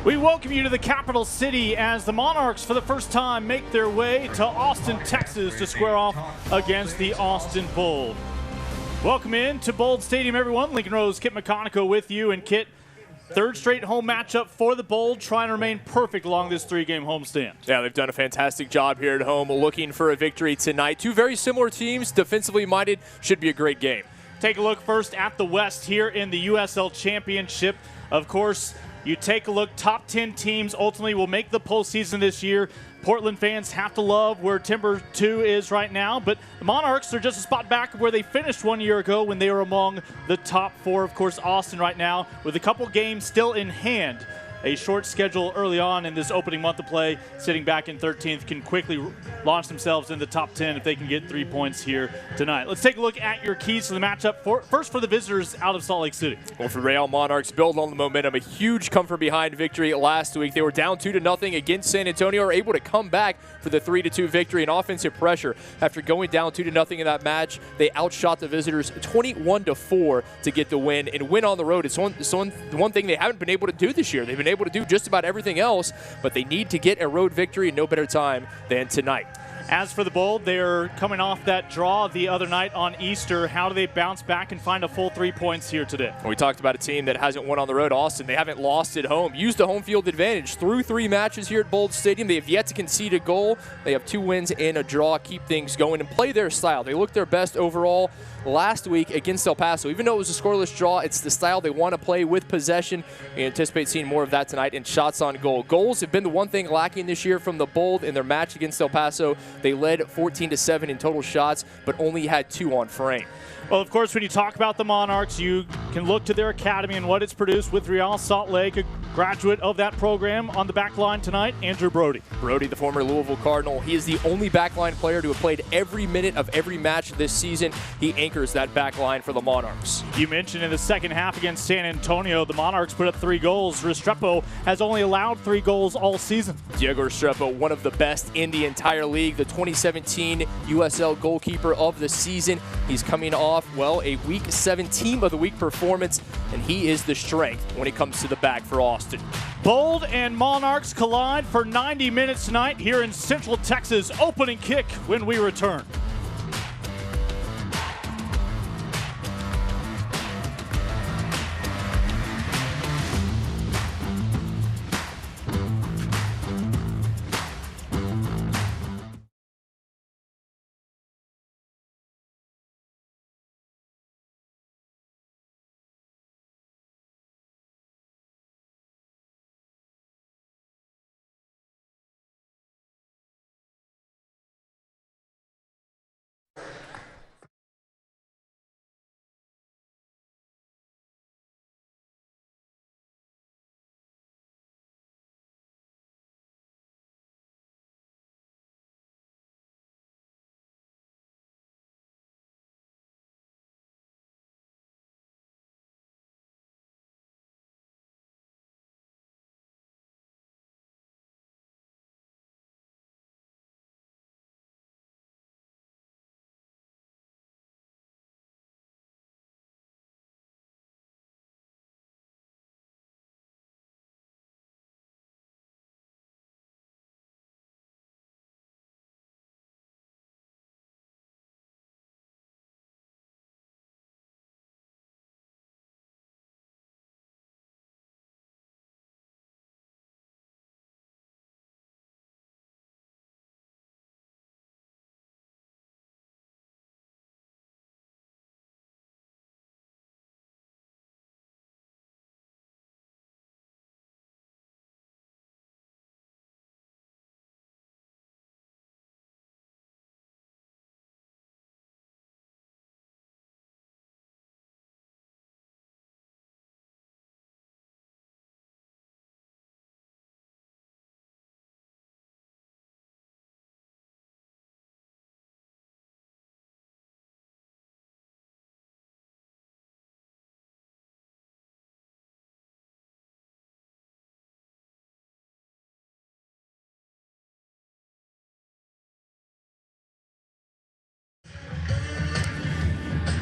We welcome you to the capital city as the Monarchs for the first time make their way to Austin, Texas to square off against the Austin Bold. Welcome in to Bold Stadium, everyone. Lincoln Rose, Kit McConico with you. And Kit, third straight home matchup for the Bold, trying to remain perfect along this three-game homestand. Yeah, they've done a fantastic job here at home, looking for a victory tonight. Two very similar teams, defensively minded, should be a great game. Take a look first at the West here in the USL Championship. Of course, you take a look, top 10 teams ultimately will make the postseason this year. Portland fans have to love where Timber 2 is right now, but the Monarchs are just a spot back where they finished 1 year ago when they were among the top four. Of course, Austin right now with a couple games still in hand. A short schedule early on in this opening month of play, sitting back in 13th, can quickly launch themselves in the top 10 if they can get 3 points here tonight. Let's take a look at your keys to the matchup. First for the visitors out of Salt Lake City. Well, for Real Monarchs, build on the momentum. A huge come-from-behind victory last week. They were down 2-0 against San Antonio, are able to come back for the 3-2 victory and offensive pressure. After going down 2-0 in that match, they outshot the visitors 21-4 to get the win and win on the road. It's one thing they haven't been able to do this year. They've been able to do just about everything else, but they need to get a road victory, and no better time than tonight. As for the Bold, they're coming off that draw the other night on Easter. How do they bounce back and find a full 3 points here today? Well, we talked about a team that hasn't won on the road. Austin, they haven't lost at home. Used the home field advantage through 3 matches here at Bold Stadium. They have yet to concede a goal. They have 2 wins and a draw. Keep things going and play their style. They look their best overall last week against El Paso. Even though it was a scoreless draw, it's the style they want to play with possession. We anticipate seeing more of that tonight and shots on goal. Goals have been the one thing lacking this year from the Bold in their match against El Paso. They led 14-7 in total shots, but only had 2 on frame. Well, of course, when you talk about the Monarchs, you can look to their academy and what it's produced with Real Salt Lake, a graduate of that program on the back line tonight, Andrew Brody. Brody, the former Louisville Cardinal, he is the only backline player to have played every minute of every match this season. He anchors that backline for the Monarchs. You mentioned in the second half against San Antonio, the Monarchs put up 3 goals. Restrepo has only allowed 3 goals all season. Diego Restrepo, one of the best in the entire league, the 2017 USL goalkeeper of the season. He's coming off, well, a Week 7 Team of the Week performance, and he is the strength when it comes to the back for Austin. Bold and Monarchs collide for 90 minutes tonight here in Central Texas. Opening kick when we return.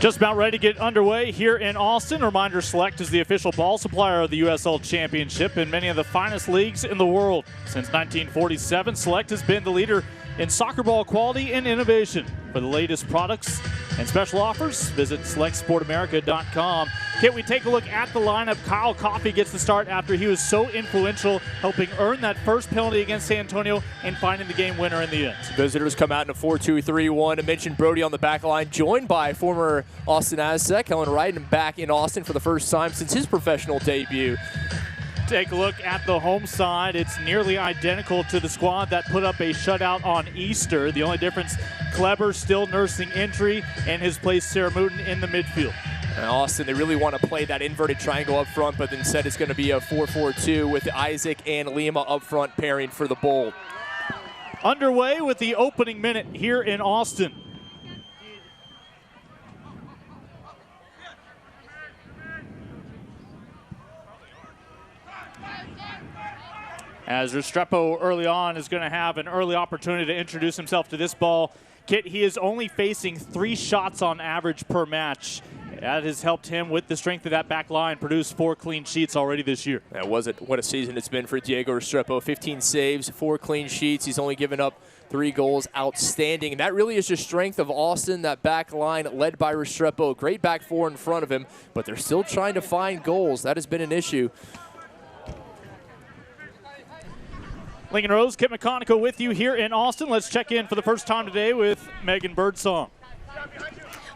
Just about ready to get underway here in Austin. Reminder, Select is the official ball supplier of the USL Championship in many of the finest leagues in the world. Since 1947, Select has been the leader in soccer ball quality and innovation. For the latest products and special offers, visit selectsportamerica.com. Kit, we take a look at the lineup. Kyle Coffey gets the start after he was so influential, helping earn that first penalty against San Antonio and finding the game winner in the end. Visitors come out in a 4-2-3-1. I mentioned Brody on the back line, joined by former Austin Aztec, Helen Wright, and back in Austin for the first time since his professional debut. Take a look at the home side. It's nearly identical to the squad that put up a shutout on Easter. The only difference, Kleber still nursing injury and has placed Sarah Mooten in the midfield. And Austin, they really want to play that inverted triangle up front, but instead it's going to be a 4-4-2 with Isaac and Lima up front pairing for the Bold. Underway with the opening minute here in Austin. As Restrepo early on is going to have an early opportunity to introduce himself to this ball. Kit, he is only facing 3 shots on average per match. That has helped him with the strength of that back line produce 4 clean sheets already this year. Yeah, what a season it's been for Diego Restrepo. 15 saves, 4 clean sheets. He's only given up 3 goals. Outstanding. And that really is the strength of Austin, that back line led by Restrepo. Great back 4 in front of him, but they're still trying to find goals. That has been an issue. Lincoln Rose, Kit McConico with you here in Austin. Let's check in for the first time today with Megan Birdsong.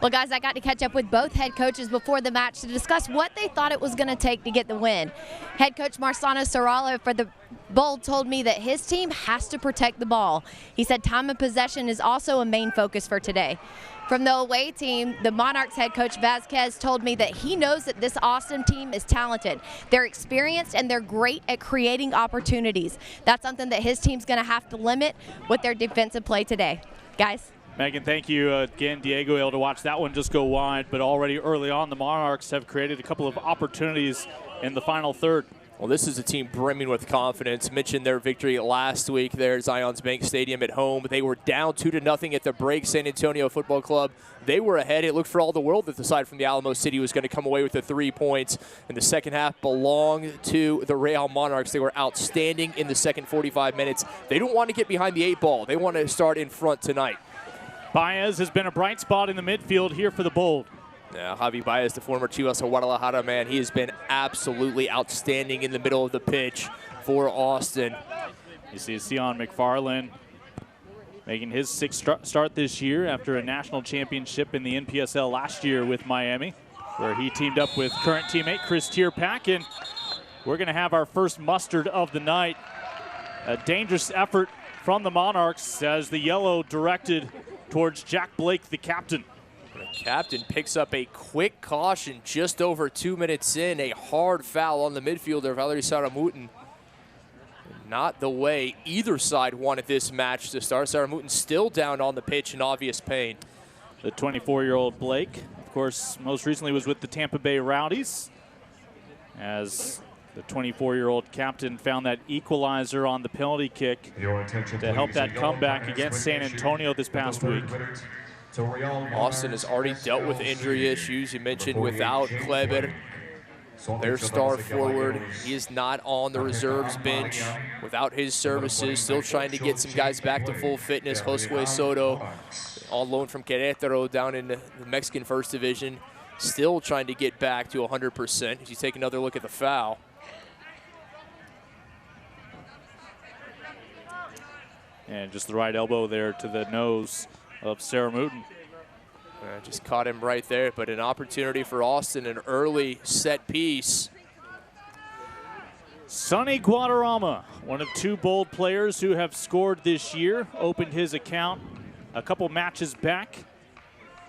Well, guys, I got to catch up with both head coaches before the match to discuss what they thought it was going to take to get the win. Head coach Marsano Sorala for the Bold told me that his team has to protect the ball. He said time of possession is also a main focus for today. From the away team, the Monarchs head coach Vasquez told me that he knows that this Austin team is talented. They're experienced and they're great at creating opportunities. That's something that his team's going to have to limit with their defensive play today. Guys. Megan, thank you again. Diego able to watch that one just go wide, but already early on the Monarchs have created a couple of opportunities in the final third. Well, this is a team brimming with confidence. Mentioned their victory last week there at Zions Bank Stadium at home. They were down 2-0 at the break. San Antonio Football Club, they were ahead. It looked for all the world that the side from the Alamo City was going to come away with the 3 points. And the second half belonged to the Real Monarchs. They were outstanding in the second 45 minutes. They don't want to get behind the 8 ball. They want to start in front tonight. Baez has been a bright spot in the midfield here for the Bold. Yeah, Javi Baez, the former Chivas of Guadalajara man, he has been absolutely outstanding in the middle of the pitch for Austin. You see Sion McFarland making his 6th start this year after a national championship in the NPSL last year with Miami, where he teamed up with current teammate Chris Tierpak, and we're going to have our first mustard of the night. A dangerous effort from the Monarchs as the yellow directed towards Jack Blake, the captain. The captain picks up a quick caution just over 2 minutes in. A hard foul on the midfielder, Valerie Saramuten. Not the way either side wanted this match to start. Saramuten still down on the pitch in obvious pain. The 24-year-old Blake, of course, most recently was with the Tampa Bay Rowdies, as the 24-year-old captain found that equalizer on the penalty kick to help that comeback against San Antonio this past week. Austin has already dealt with injury issues. You mentioned without Kleber, their star forward. He is not on the reserves bench without his services. Still trying to get some guys back to full fitness. Josue Soto, on loan from Querétaro down in the Mexican First Division, still trying to get back to 100%. As you take another look at the foul. And just the right elbow there to the nose of Sarah Mooten. Just caught him right there, but an opportunity for Austin, an early set piece. Sonny Guadarrama, one of 2 Bold players who have scored this year, opened his account a couple matches back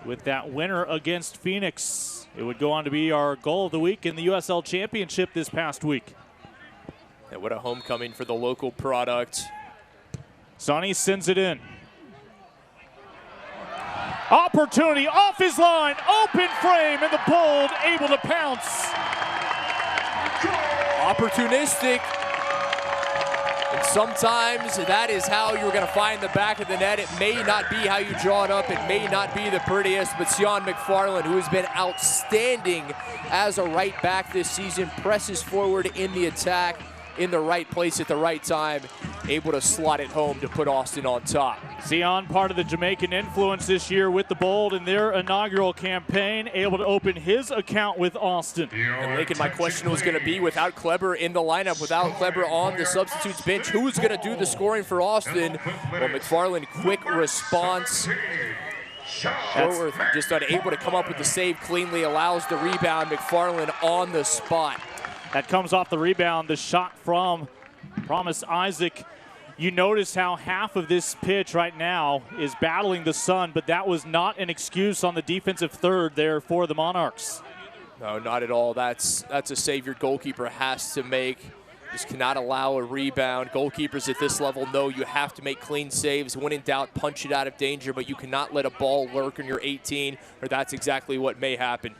with that winner against Phoenix. It would go on to be our goal of the week in the USL Championship this past week. And what a homecoming for the local product. Sonny sends it in. Opportunity off his line, open frame, and the Bold able to pounce. Opportunistic. And Sometimes that is how you're going to find the back of the net. It may not be how you draw it up. It may not be the prettiest, but Sean McFarland, who has been outstanding as a right back this season, presses forward in the attack, in the right place at the right time, able to slot it home to put Austin on top. Sion, part of the Jamaican influence this year with the Bold in their inaugural campaign, able to open his account with Austin. And Lincoln, my question was going to be, without Kleber in the lineup, without Kleber on the substitutes bench, who's going to do the scoring for Austin? Well, McFarland, quick response. Horworth just unable to come up with the save cleanly, allows the rebound. McFarland on the spot. That comes off the rebound, the shot from Promise Isaac. You notice how half of this pitch right now is battling the sun, but that was not an excuse on the defensive third there for the Monarchs. No, not at all. That's a save your goalkeeper has to make. Just cannot allow a rebound. Goalkeepers at this level know you have to make clean saves. When in doubt, punch it out of danger, but you cannot let a ball lurk in your 18, or that's exactly what may happen.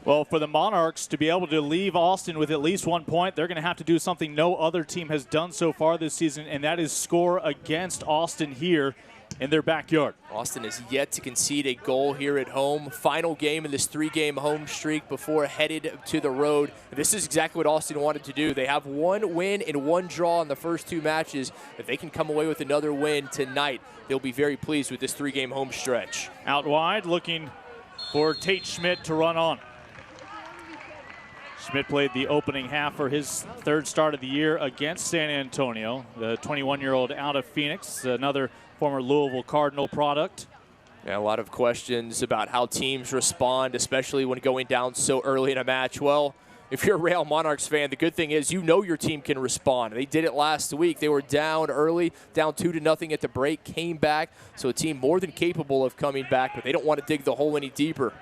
Well, for the Monarchs to be able to leave Austin with at least 1 point, they're going to have to do something no other team has done so far this season, and that is score against Austin here in their backyard. Austin has yet to concede a goal here at home. Final game in this 3-game home streak before headed to the road. This is exactly what Austin wanted to do. They have 1 win and 1 draw in the first 2 matches. If they can come away with another win tonight, they'll be very pleased with this 3-game home stretch. Out wide, looking for Tate Schmidt to run on. Schmidt played the opening half for his 3rd start of the year against San Antonio. The 21-year-old out of Phoenix, another former Louisville Cardinal product. Yeah, a lot of questions about how teams respond, especially when going down so early in a match. Well, if you're a Real Monarchs fan, the good thing is you know your team can respond. They did it last week. They were down early, down 2-0 at the break, came back. So a team more than capable of coming back, but they don't want to dig the hole any deeper.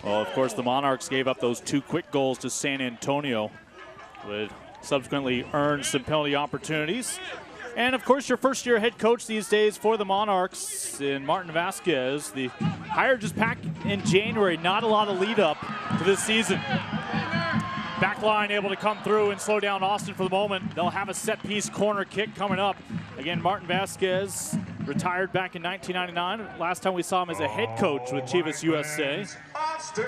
Well, of course, the Monarchs gave up those 2 quick goals to San Antonio, would subsequently earn some penalty opportunities. And, of course, your first-year head coach these days for the Monarchs in Martin Vasquez. The hire just back in January, not a lot of lead-up to this season. Backline able to come through and slow down Austin for the moment. They'll have a set-piece corner kick coming up. Again, Martin Vasquez retired back in 1999. Last time we saw him as a head coach with Chivas USA.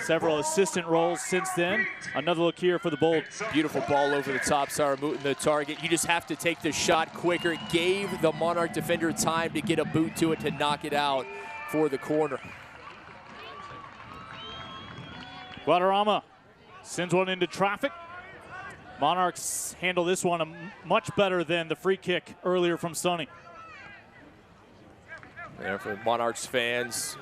Several assistant roles since then. Another look here for the Bold. Beautiful ball over the top, Saramutin, the target. You just have to take the shot quicker. Gave the Monarch defender time to get a boot to it to knock it out for the corner. Guadarrama sends one into traffic. Monarchs handle this one much better than the free kick earlier from Sonny. There for Monarchs fans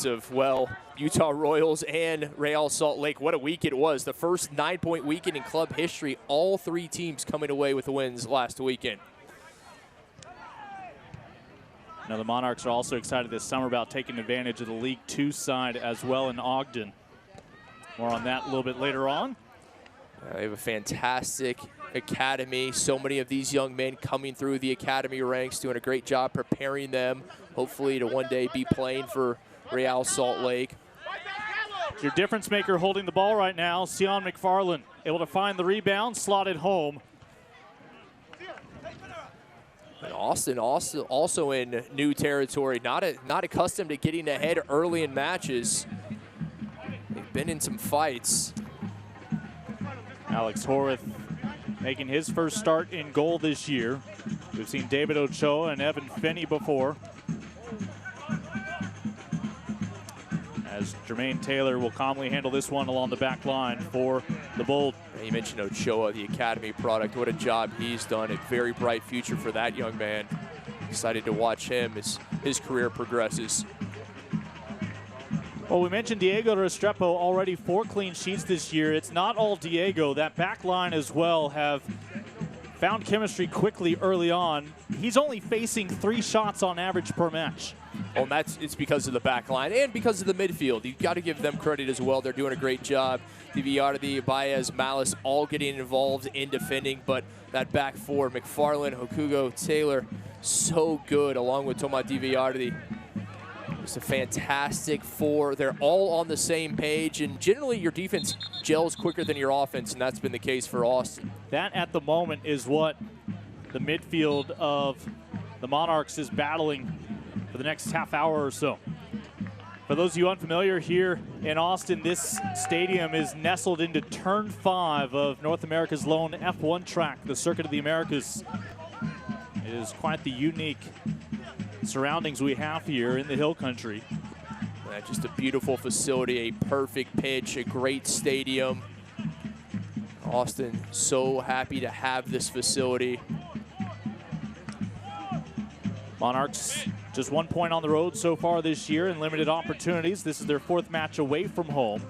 of, well, Utah Royals and Real Salt Lake. What a week it was. The first 9-point weekend in club history. All 3 teams coming away with wins last weekend. Now the Monarchs are also excited this summer about taking advantage of the League 2 side as well in Ogden. More on that a little bit later on. They have a fantastic academy. So many of these young men coming through the academy ranks, doing a great job preparing them, hopefully to one day be playing for Real Salt Lake. Your difference maker holding the ball right now, Sion McFarland, able to find the rebound, slot it home. And Austin also in new territory, not accustomed to getting ahead early in matches. They've been in some fights. Alex Horwath making his first start in goal this year. We've seen David Ochoa and Evan Finney before. As Jermaine Taylor will calmly handle this one along the back line for the Bold. You mentioned Ochoa, the academy product. What a job he's done. A very bright future for that young man. Excited to watch him as his career progresses. Well, we mentioned Diego Restrepo, already 4 clean sheets this year. It's not all Diego. That back line as well have found chemistry quickly early on. He's only facing 3 shots on average per match. Well, and it's because of the back line and because of the midfield. You've got to give them credit as well. They're doing a great job. Diviardi, Baez, Malice all getting involved in defending, but that back 4, McFarland, Hokugo, Taylor, so good along with Toma Diviardi. It's a fantastic four. They're all on the same page, and generally your defense gels quicker than your offense, and that's been the case for Austin. That at the moment is what the midfield of the Monarchs is battling for the next half hour or so. For those of you unfamiliar, here in Austin, this stadium is nestled into Turn 5 of North America's lone F1 track, the Circuit of the Americas. It is quite the unique surroundings we have here in the Hill Country. Just a beautiful facility, a perfect pitch, a great stadium. Austin so happy to have this facility. Monarchs just 1 point on the road so far this year in limited opportunities. This is their 4th match away from home.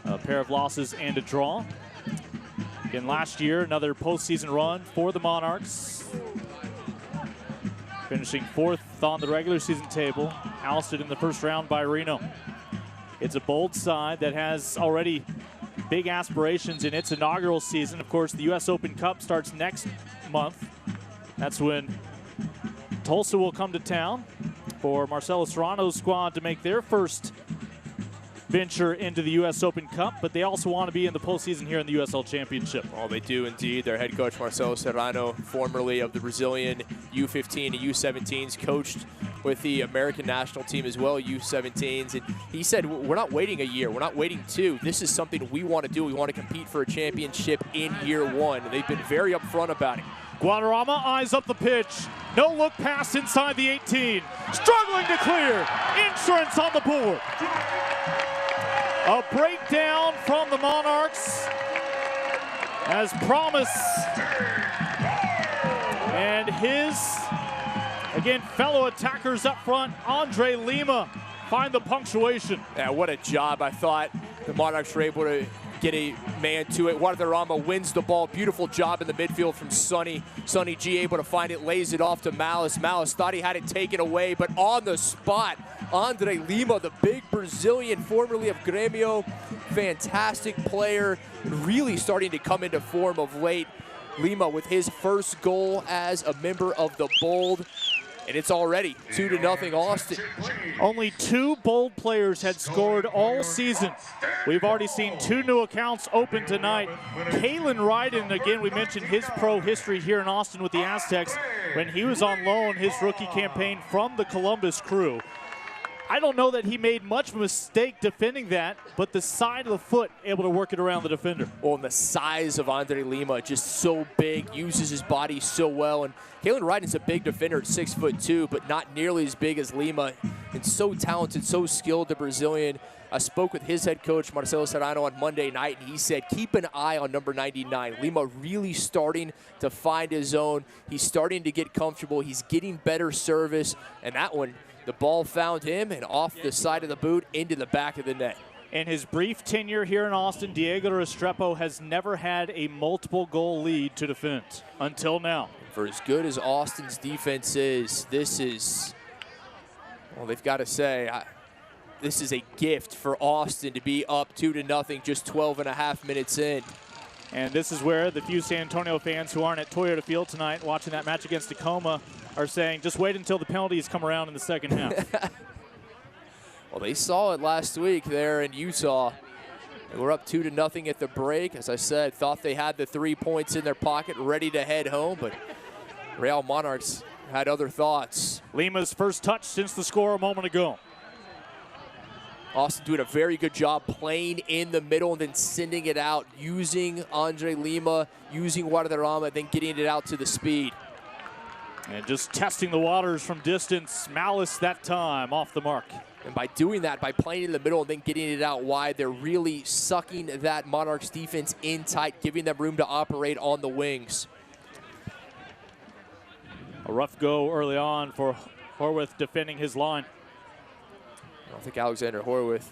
A pair of losses and a draw. Again, last year, another postseason run for the Monarchs. Finishing 4th on the regular season table, ousted in the first round by Reno. It's a bold side that has already big aspirations in its inaugural season. Of course, the U.S. Open Cup starts next month. That's when Tulsa will come to town for Marcelo Serrano's squad to make their first venture into the U.S. Open Cup, but they also want to be in the postseason here in the USL Championship. Oh, they do indeed. Their head coach, Marcelo Serrano, formerly of the Brazilian U15 and U17s, coached with the American national team as well, U17s. And he said, we're not waiting a year. We're not waiting 2. This is something we want to do. We want to compete for a championship in year 1. And they've been very upfront about it. Guadarrama eyes up the pitch. No look pass inside the 18. Struggling to clear. Insurance on the board. A breakdown from the Monarchs as promise. And his, again, fellow attackers up front, Andre Lima, find the punctuation. Yeah, what a job. I thought the Monarchs were able to get a man to it. Guadarrama wins the ball. Beautiful job in the midfield from Sonny. Sonny G able to find it, lays it off to Malice. Malice thought he had it taken away, but on the spot, Andre Lima, the big Brazilian, formerly of Grêmio, fantastic player, really starting to come into form of late. Lima with his first goal as a member of the Bold. And it's already 2-0 Austin. Only 2 Bold players had scored all season. We've already seen 2 new accounts open tonight. Kalen Ryden, again, we mentioned his pro history here in Austin with the Aztecs when he was on loan his rookie campaign from the Columbus Crew. I don't know that he made much of a mistake defending that, but the side of the foot able to work it around the defender. Well, and the size of Andre Lima, just so big, uses his body so well. And Kalen Ryden's a big defender at 6'2", but not nearly as big as Lima. And so talented, so skilled, the Brazilian. I spoke with his head coach, Marcelo Serrano, on Monday night, and he said, keep an eye on number 99. Lima really starting to find his own. He's starting to get comfortable. He's getting better service. And that one, the ball found him and off the side of the boot into the back of the net. In his brief tenure here in Austin, Diego Restrepo has never had a multiple goal lead to defend until now. For as good as Austin's defense is, this is, well, they've got to say, this is a gift for Austin to be up 2-0 just 12.5 minutes in. And this is where the few San Antonio fans who aren't at Toyota Field tonight watching that match against Tacoma are saying, just wait until the penalties come around in the second half. Well, they saw it last week there in Utah. They were up 2-0 at the break. As I said, thought they had the 3 points in their pocket, ready to head home, but Real Monarchs had other thoughts. Lima's first touch since the score a moment ago. Austin doing a very good job playing in the middle and then sending it out, using Andre Lima, using Guadarrama, then getting it out to the speed. And just testing the waters from distance. Malice that time off the mark. And by doing that, by playing in the middle and then getting it out wide, they're really sucking that Monarchs defense in tight, giving them room to operate on the wings. A rough go early on for Horwath defending his line. I don't think Alexander Horwath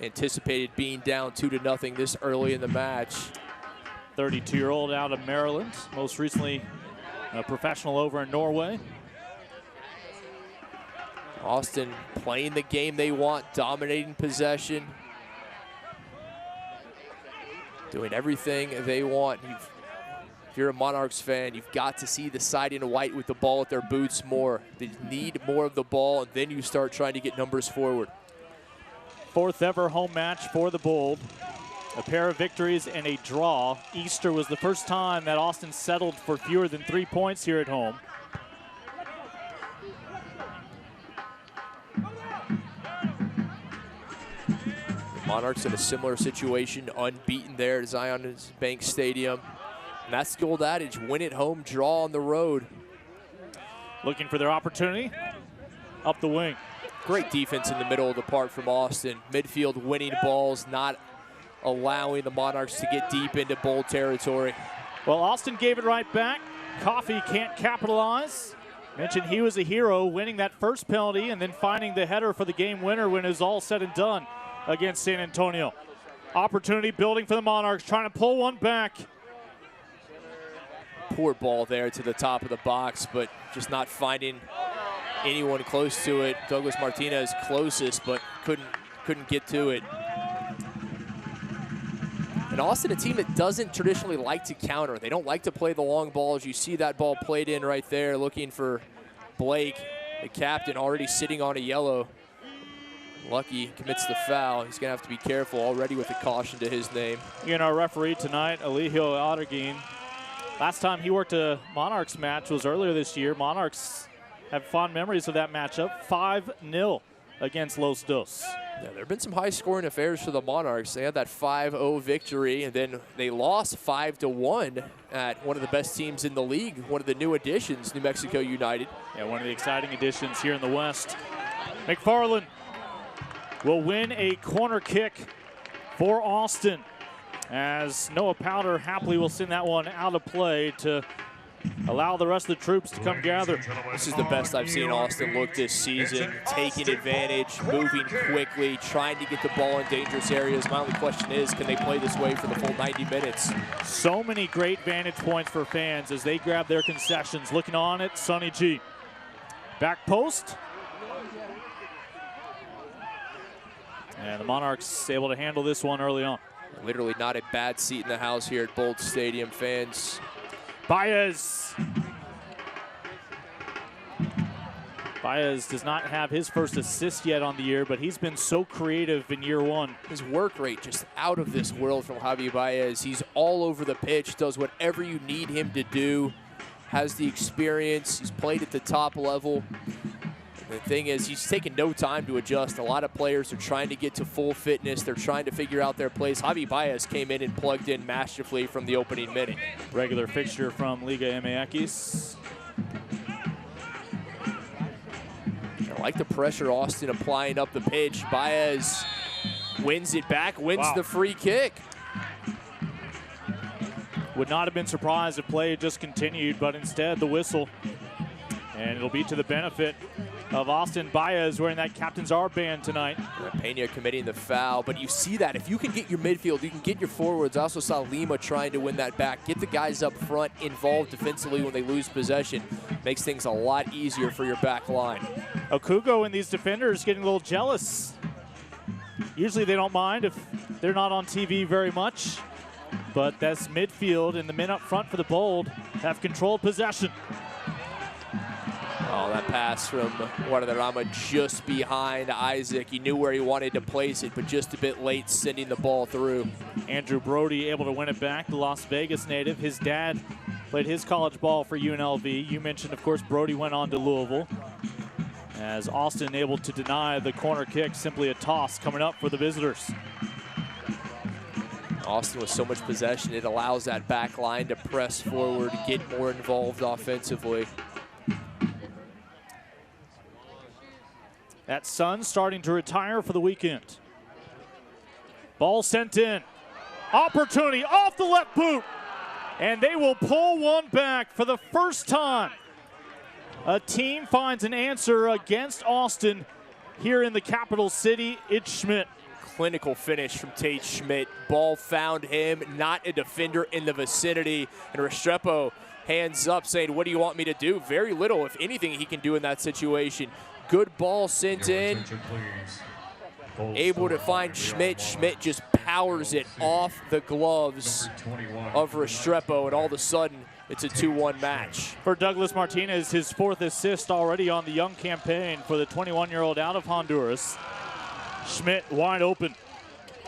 anticipated being down 2-0 this early in the match. 32-year-old out of Maryland, most recently a professional over in Norway. Austin playing the game they want, dominating possession, doing everything they want. If you're a Monarchs fan, you've got to see the side in white with the ball at their boots more. They need more of the ball, and then you start trying to get numbers forward. 4th ever home match for the Bold. A pair of victories and a draw. Easter was the first time that Austin settled for fewer than 3 points here at home. Monarchs in a similar situation, unbeaten there at Zion Bank Stadium. And that's the old adage, win at home, draw on the road. Looking for their opportunity. Up the wing. Great defense in the middle of the park from Austin. Midfield winning balls, not allowing the Monarchs to get deep into Bold territory. Well, Austin gave it right back. Coffey can't capitalize. Mentioned he was a hero, winning that first penalty and then finding the header for the game winner when it was all said and done against San Antonio. Opportunity building for the Monarchs, trying to pull one back. Poor ball there to the top of the box, but just not finding anyone close to it. Douglas Martinez closest, but couldn't get to it. And Austin, a team that doesn't traditionally like to counter. They don't like to play the long balls. You see that ball played in right there, looking for Blake, the captain, already sitting on a yellow. Lucky commits the foul. He's going to have to be careful already with a caution to his name. You know, our referee tonight, Eligio Adarguin. Last time he worked a Monarchs match was earlier this year. Monarchs have fond memories of that matchup. 5-0 against Los Dos. Yeah, there have been some high-scoring affairs for the Monarchs. They had that 5-0 victory, and then they lost 5-1 at one of the best teams in the league, one of the new additions, New Mexico United. Yeah, one of the exciting additions here in the West. McFarland will win a corner kick for Austin, as Noah Powder happily will send that one out of play to allow the rest of the troops to come gather. This is the best I've seen Austin look this season, taking advantage, moving quickly, trying to get the ball in dangerous areas. My only question is, can they play this way for the full 90 minutes? So many great vantage points for fans as they grab their concessions. Looking on at Sonny G. Back post. And the Monarchs able to handle this one early on. Literally not a bad seat in the house here at Bold Stadium, fans. Baez. Baez does not have his first assist yet on the year, but he's been so creative in year one. His work rate just out of this world from Javi Baez. He's all over the pitch, does whatever you need him to do, has the experience, he's played at the top level. The thing is, he's taken no time to adjust. A lot of players are trying to get to full fitness. They're trying to figure out their plays. Javi Baez came in and plugged in masterfully from the opening minute. Regular fixture from Liga MX. I like the pressure Austin applying up the pitch. Baez wins it back, wins the free kick. Would not have been surprised if play had just continued, but instead the whistle. And it'll be to the benefit of Austin. Baez wearing that captain's armband tonight. Pena committing the foul, but you see that. If you can get your midfield, you can get your forwards. I also saw Lima trying to win that back. Get the guys up front involved defensively when they lose possession. Makes things a lot easier for your back line. Okugo and these defenders getting a little jealous. Usually they don't mind if they're not on TV very much, but that's midfield, and the men up front for the Bold have controlled possession. Oh, that pass from Guadarrama just behind Isaac. He knew where he wanted to place it, but just a bit late sending the ball through. Andrew Brody able to win it back, the Las Vegas native. His dad played his college ball for UNLV. You mentioned, of course, Brody went on to Louisville. As Austin able to deny the corner kick, simply a toss coming up for the visitors. Austin with so much possession, it allows that back line to press forward, get more involved offensively. That sun starting to retire for the weekend. Ball sent in. Opportunity off the left boot. And they will pull one back for the first time. A team finds an answer against Austin here in the capital city. It's Schmidt. Clinical finish from Tate Schmidt. Ball found him, not a defender in the vicinity. And Restrepo hands up saying, what do you want me to do? Very little, if anything, he can do in that situation. Good ball sent in. able to find Schmidt. Schmidt just powers it off the gloves of Restrepo, and all of a sudden, it's a 2-1 match. For Douglas Martinez, his 4th assist already on the young campaign for the 21-year-old out of Honduras. Schmidt wide open,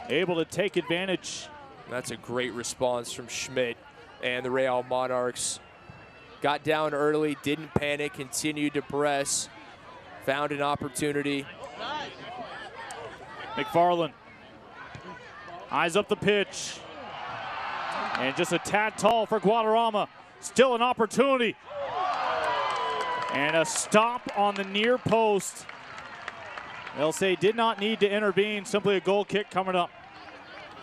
able to take advantage. That's a great response from Schmidt, and the Real Monarchs got down early, didn't panic, continued to press, found an opportunity. McFarland eyes up the pitch, and just a tad tall for Guadarrama. Still an opportunity, and a stop on the near post. They'll say did not need to intervene, simply a goal kick coming up.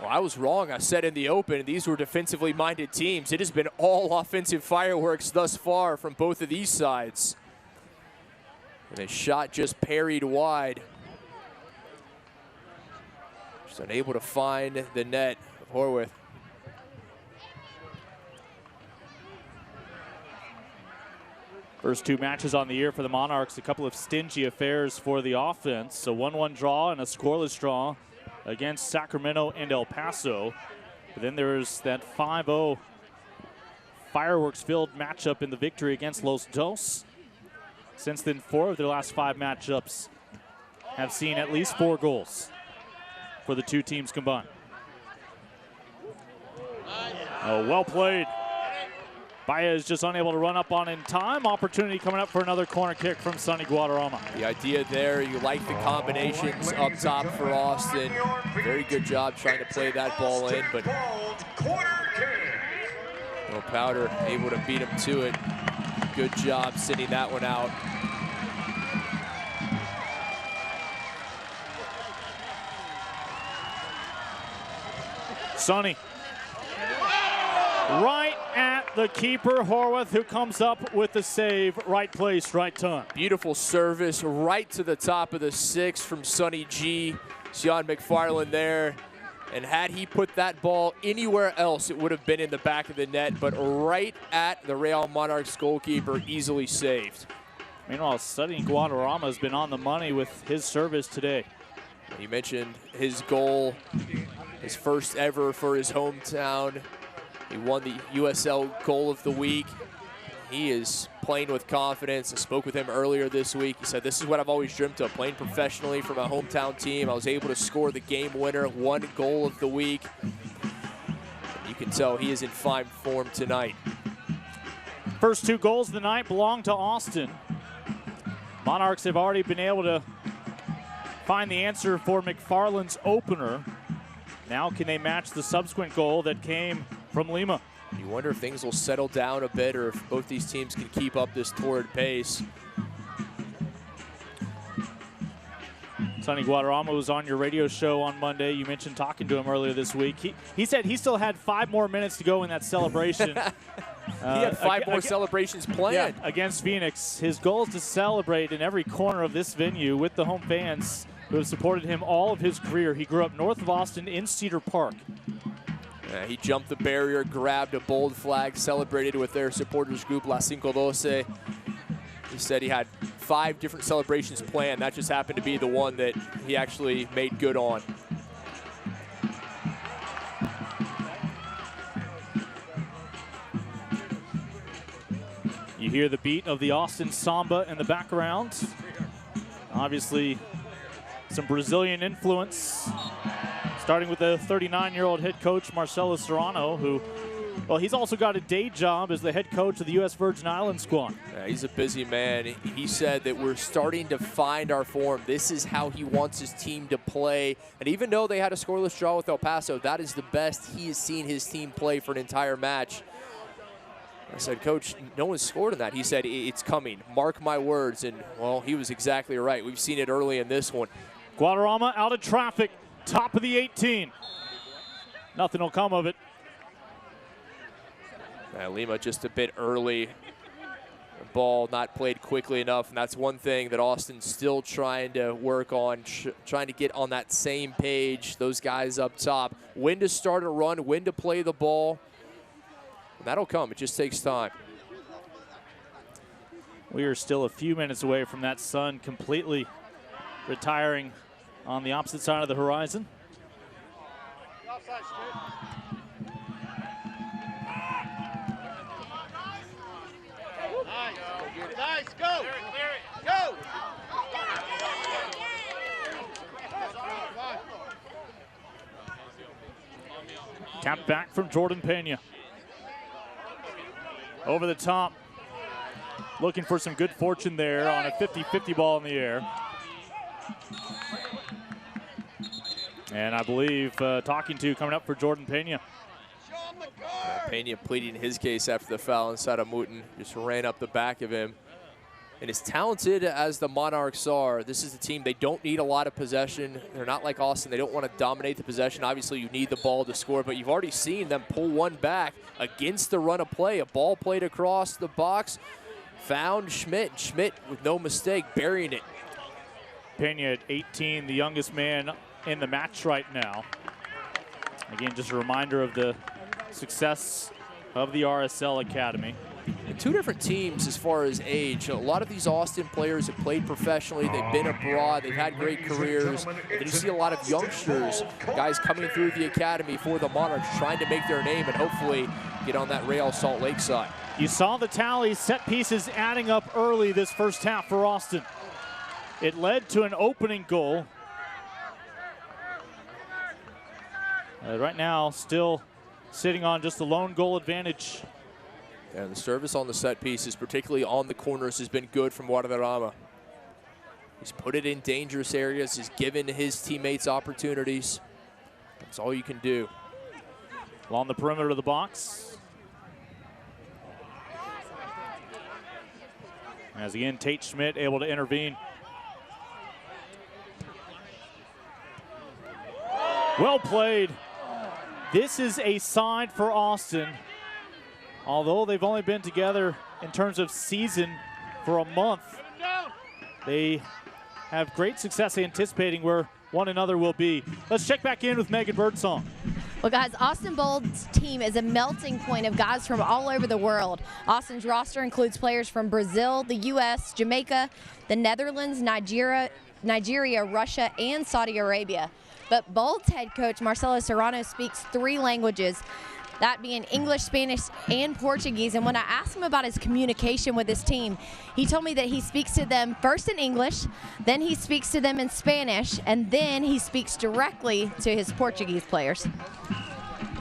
Well, I was wrong. I said in the open, these were defensively minded teams. It has been all offensive fireworks thus far from both of these sides. And a shot just parried wide. Just unable to find the net of Horwath. First 2 matches on the year for the Monarchs, a couple of stingy affairs for the offense. A 1-1 draw and a scoreless draw against Sacramento and El Paso. But then there's that 5-0 fireworks-filled matchup in the victory against Los Dos. Since then, 4 of their last 5 matchups have seen at least 4 goals for the 2 teams combined. Oh, well played. Baez just unable to run up on in time. Opportunity coming up for another corner kick from Sonny Guadarrama. The idea there, you like the combinations up top for Austin. Very good job trying to play that ball in, but Powder able to beat him to it. Good job sending that one out. Sonny. Right at the keeper, Horwath, who comes up with the save. Right place, right time. Beautiful service right to the top of the 6 from Sonny G. Sean McFarland there. And had he put that ball anywhere else, it would have been in the back of the net, but right at the Real Monarchs goalkeeper, easily saved. Meanwhile, Sonny Guadarrama has been on the money with his service today. You mentioned his goal, his first ever for his hometown. He won the USL Goal of the Week. He is playing with confidence. I spoke with him earlier this week. He said, this is what I've always dreamt of, playing professionally for my hometown team. I was able to score the game winner, 1 goal of the week. You can tell he is in fine form tonight. First 2 goals of the night belong to Austin. Monarchs have already been able to find the answer for McFarland's opener. Now can they match the subsequent goal that came from Lima? You wonder if things will settle down a bit or if both these teams can keep up this torrid pace. Sonny Guadarrama was on your radio show on Monday. You mentioned talking to him earlier this week. He said he still had 5 more minutes to go in that celebration. He had 5 more celebrations planned. Yeah, against Phoenix. His goal is to celebrate in every corner of this venue with the home fans who have supported him all of his career. He grew up north of Austin in Cedar Park. He jumped the barrier, grabbed a bold flag, celebrated with their supporters group, La Cinco Doce. He said he had 5 different celebrations planned. That just happened to be the one that he actually made good on. You hear the beat of the Austin Samba in the background. Obviously, some Brazilian influence. Starting with the 39-year-old head coach, Marcelo Serrano, who, well, he's also got a day job as the head coach of the U.S. Virgin Islands squad. Yeah, he's a busy man. He said that we're starting to find our form. This is how he wants his team to play. And even though they had a scoreless draw with El Paso, that is the best he has seen his team play for an entire match. I said, Coach, no one scored in that. He said, it's coming. Mark my words. And, well, he was exactly right. We've seen it early in this one. Guadarrama out of traffic. Top of the 18. Nothing will come of it. Lima just a bit early. The ball not played quickly enough, and that's one thing that Austin's still trying to work on, trying to get on that same page, those guys up top. When to start a run, when to play the ball. That'll come. It just takes time. We are still a few minutes away from that sun completely retiring on the opposite side of the horizon. Nice, go! Go! Tap back from Jordan Pena. Over the top. Looking for some good fortune there on a 50-50 ball in the air. And I believe talking to coming up for Jordan Pena. Pena pleading his case after the foul inside of Mouton. Just ran up the back of him. And as talented as the Monarchs are, this is a team, they don't need a lot of possession. They're not like Austin. They don't want to dominate the possession. Obviously, you need the ball to score, but you've already seen them pull one back against the run of play. A ball played across the box, found Schmidt. Schmidt, with no mistake, burying it. Pena at 18, the youngest man in the match right now. Again, just a reminder of the success of the RSL Academy. And two different teams as far as age. A lot of these Austin players have played professionally. They've been abroad. They've had great careers. And you see a lot of youngsters, guys coming through the academy for the Monarchs, trying to make their name and hopefully get on that Real Salt Lake side. You saw the tally, set pieces adding up early this first half for Austin. It led to an opening goal. Right now, still sitting on just a lone goal advantage. And the service on the set pieces, particularly on the corners, has been good from Guadarrama. He's put it in dangerous areas. He's given his teammates opportunities. That's all you can do. Along the perimeter of the box. As again, Tate Schmidt able to intervene. Well played. This is a side for Austin. Although they've only been together in terms of season for a month, they have great success anticipating where one another will be. Let's check back in with Megan Birdsong. Well, guys, Austin Bold's team is a melting point of guys from all over the world. Austin's roster includes players from Brazil, the U.S., Jamaica, the Netherlands, Nigeria, Russia, and Saudi Arabia. But Bold's head coach, Marcelo Serrano, speaks 3 languages, that being English, Spanish, and Portuguese. And when I asked him about his communication with his team, he told me that he speaks to them first in English, then he speaks to them in Spanish, and then he speaks directly to his Portuguese players.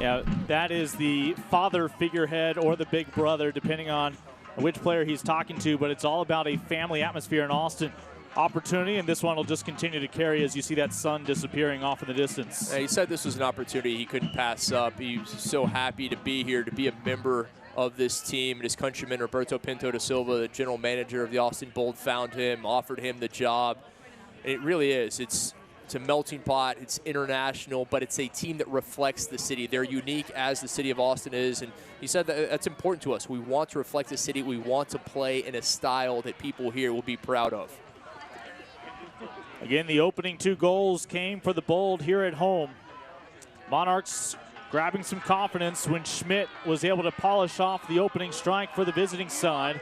Yeah, that is the father figurehead or the big brother, depending on which player he's talking to, but it's all about a family atmosphere in Austin. Opportunity, and this one will just continue to carry as you see that sun disappearing off in the distance. He said this was an opportunity he couldn't pass up. He was so happy to be here, to be a member of this team. And his countryman, Roberto Pinto da Silva, the general manager of the Austin Bold, found him, offered him the job. And it really is. It's a melting pot. It's international, but it's a team that reflects the city. They're unique as the city of Austin is. And he said that that's important to us. We want to reflect the city. We want to play in a style that people here will be proud of. Again, the opening 2 goals came for the Bold here at home. Monarchs grabbing some confidence when Schmidt was able to polish off the opening strike for the visiting side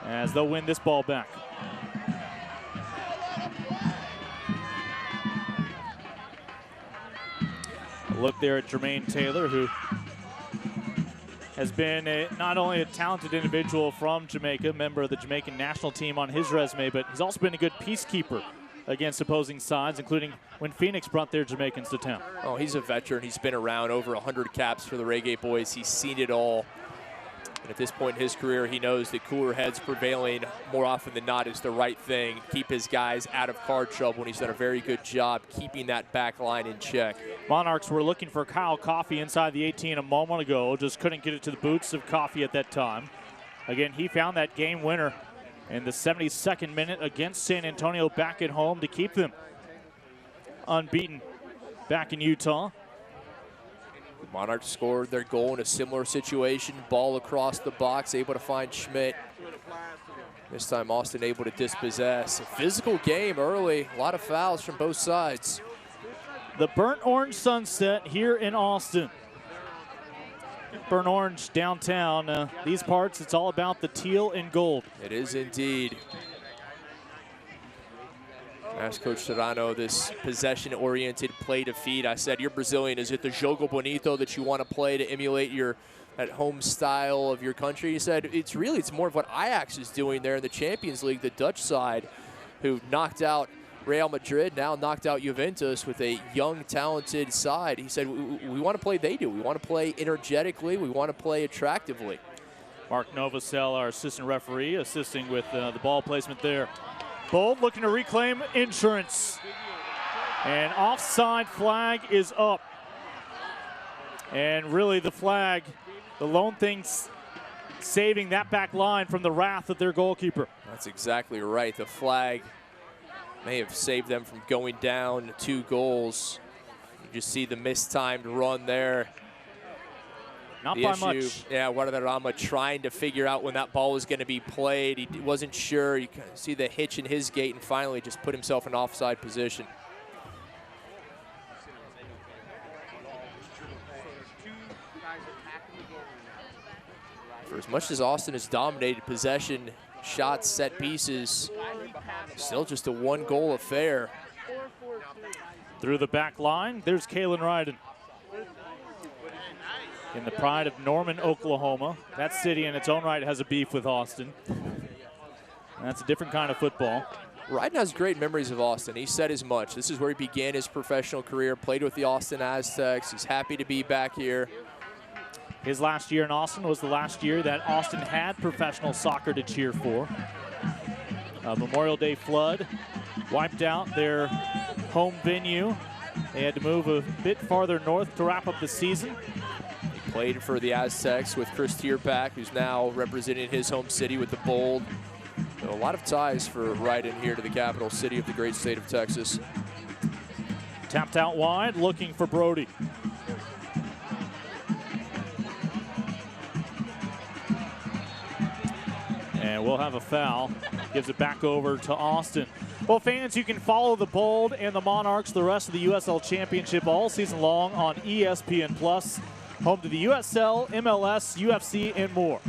as they'll win this ball back. A look there at Jermaine Taylor, who has been not only a talented individual from Jamaica, member of the Jamaican national team on his resume, but he's also been a good peacekeeper against opposing sides, including when Phoenix brought their Jamaicans to town. Oh, he's a veteran. He's been around, over 100 caps for the Reggae Boys. He's seen it all. And at this point in his career, he knows that cooler heads prevailing more often than not is the right thing. Keep his guys out of card trouble, and he's done a very good job keeping that back line in check. Monarchs were looking for Kyle Coffey inside the 18 a moment ago, just couldn't get it to the boots of Coffey at that time. Again, he found that game winner in the 72nd minute against San Antonio back at home to keep them unbeaten back in Utah. The Monarchs scored their goal in a similar situation. Ball across the box, able to find Schmidt. This time Austin able to dispossess. A physical game early, a lot of fouls from both sides. The burnt orange sunset here in Austin. Burnt orange downtown. These parts, it's all about the teal and gold. It is indeed. Asked Coach Serrano this possession-oriented play to feed. I said, you're Brazilian. Is it the jogo bonito that you want to play to emulate your at-home style of your country? He said, it's more of what Ajax is doing there in the Champions League, the Dutch side, who knocked out Real Madrid, now knocked out Juventus with a young, talented side. He said, we want to play they do. We want to play energetically. We want to play attractively. Mark Novosel, our assistant referee, assisting with the ball placement there. Bold looking to reclaim insurance. And offside flag is up. And really the flag, the lone thing saving that back line from the wrath of their goalkeeper. That's exactly right. The flag may have saved them from going down 2 goals. You just see the mistimed run there. Not by much. Yeah, Guadarrama trying to figure out when that ball was going to be played. He wasn't sure. You can see the hitch in his gait and finally just put himself in offside position. For as much as Austin has dominated possession, shots, set pieces, still just a 1-goal affair. Through the back line, there's Kalen Ryden. In the pride of Norman, Oklahoma. That city in its own right has a beef with Austin. And that's a different kind of football. Ryden has great memories of Austin. He said as much. This is where he began his professional career, played with the Austin Aztecs. He's happy to be back here. His last year in Austin was the last year that Austin had professional soccer to cheer for. Memorial Day flood wiped out their home venue. They had to move a bit farther north to wrap up the season. He played for the Aztecs with Chris Tierpak, who's now representing his home city with the Bold. So a lot of ties for Ryden here to the capital city of the great state of Texas. Tapped out wide, looking for Brody. And we'll have a foul. Gives it back over to Austin. Well, fans, you can follow the Bold and the Monarchs the rest of the USL Championship all season long on ESPN+, home to the USL, MLS, UFC, and more.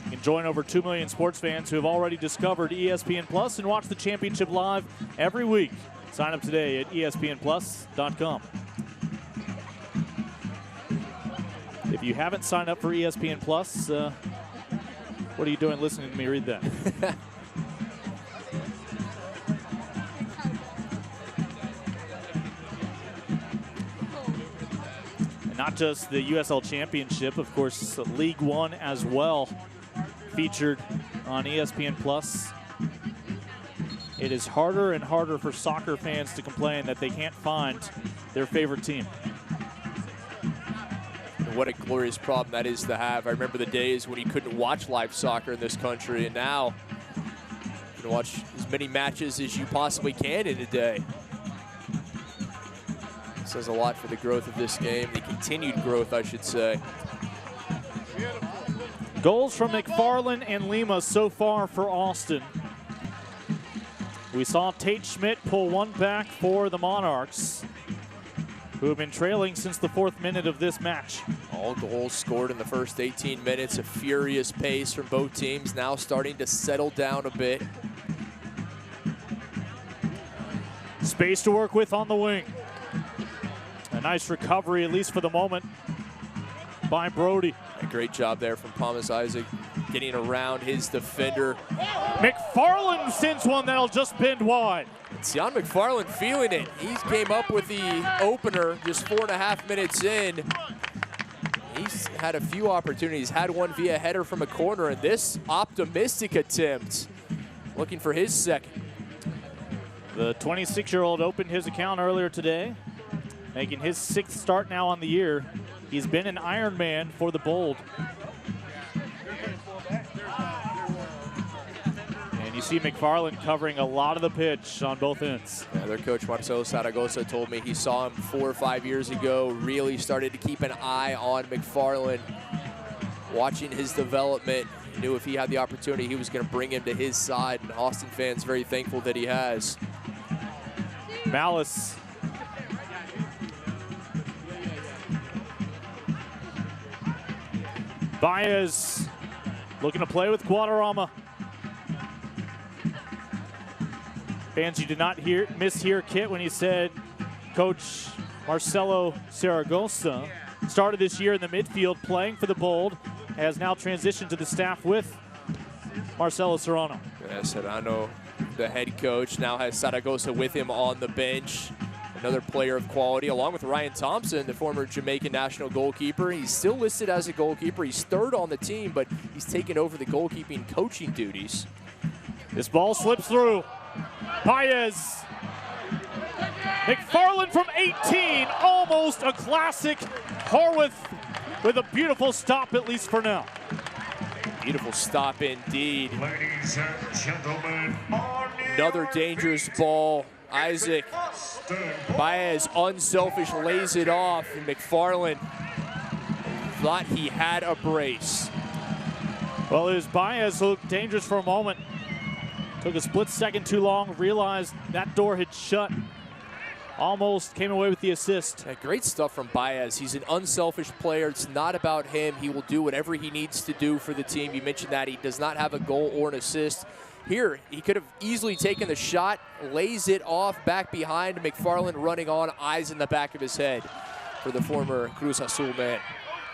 You can join over 2 million sports fans who have already discovered ESPN+ and watch the championship live every week. Sign up today at espnplus.com. If you haven't signed up for ESPN+, what are you doing listening to me read that? And not just the USL Championship, of course, League One as well, featured on ESPN+. It is harder and harder for soccer fans to complain that they can't find their favorite team. What a glorious problem that is to have. I remember the days when you couldn't watch live soccer in this country, and now you can watch as many matches as you possibly can in a day. It says a lot for the growth of this game, the continued growth, I should say. Goals from McFarland and Lima so far for Austin. We saw Tate Schmidt pull one back for the Monarchs, who have been trailing since the 4th minute of this match. All goals scored in the first 18 minutes. A furious pace from both teams, now starting to settle down a bit. Space to work with on the wing. A nice recovery, at least for the moment, by Brody. A great job there from Thomas Isaac, getting around his defender. McFarland sends one that'll just bend wide. Sion McFarland feeling it. He came up with the opener just 4.5 minutes in. He's had a few opportunities, had one via header from a corner, and this optimistic attempt, looking for his second. The 26-year-old opened his account earlier today, making his 6th start now on the year. He's been an Ironman for the Bold. And you see McFarland covering a lot of the pitch on both ends. Yeah, their coach Marcelo Zaragoza told me he saw him 4 or 5 years ago, really started to keep an eye on McFarland, watching his development. He knew if he had the opportunity, he was going to bring him to his side, and Austin fans very thankful that he has. Malice. Baez looking to play with Guadarrama. Fans, you did not mishear Kit when he said Coach Marcelo Zaragoza started this year in the midfield playing for the Bold, has now transitioned to the staff with Marcelo Serrano. Yeah, Serrano, the head coach, now has Zaragoza with him on the bench. Another player of quality, along with Ryan Thompson, the former Jamaican national goalkeeper. He's still listed as a goalkeeper. He's third on the team, but he's taken over the goalkeeping coaching duties. This ball slips through. Paez. McFarland from 18, almost a classic. Horwath with a beautiful stop, at least for now. Beautiful stop indeed. Ladies and gentlemen, Another dangerous ball. Isaac Baez, unselfish, lays it off. And McFarland thought he had a brace. Well, it was Baez who looked dangerous for a moment. Took a split second too long, realized that door had shut. Almost came away with the assist. Yeah, great stuff from Baez. He's an unselfish player. It's not about him. He will do whatever he needs to do for the team. You mentioned that he does not have a goal or an assist. Here, he could have easily taken the shot, lays it off back behind. McFarland running on, eyes in the back of his head for the former Cruz Azul man.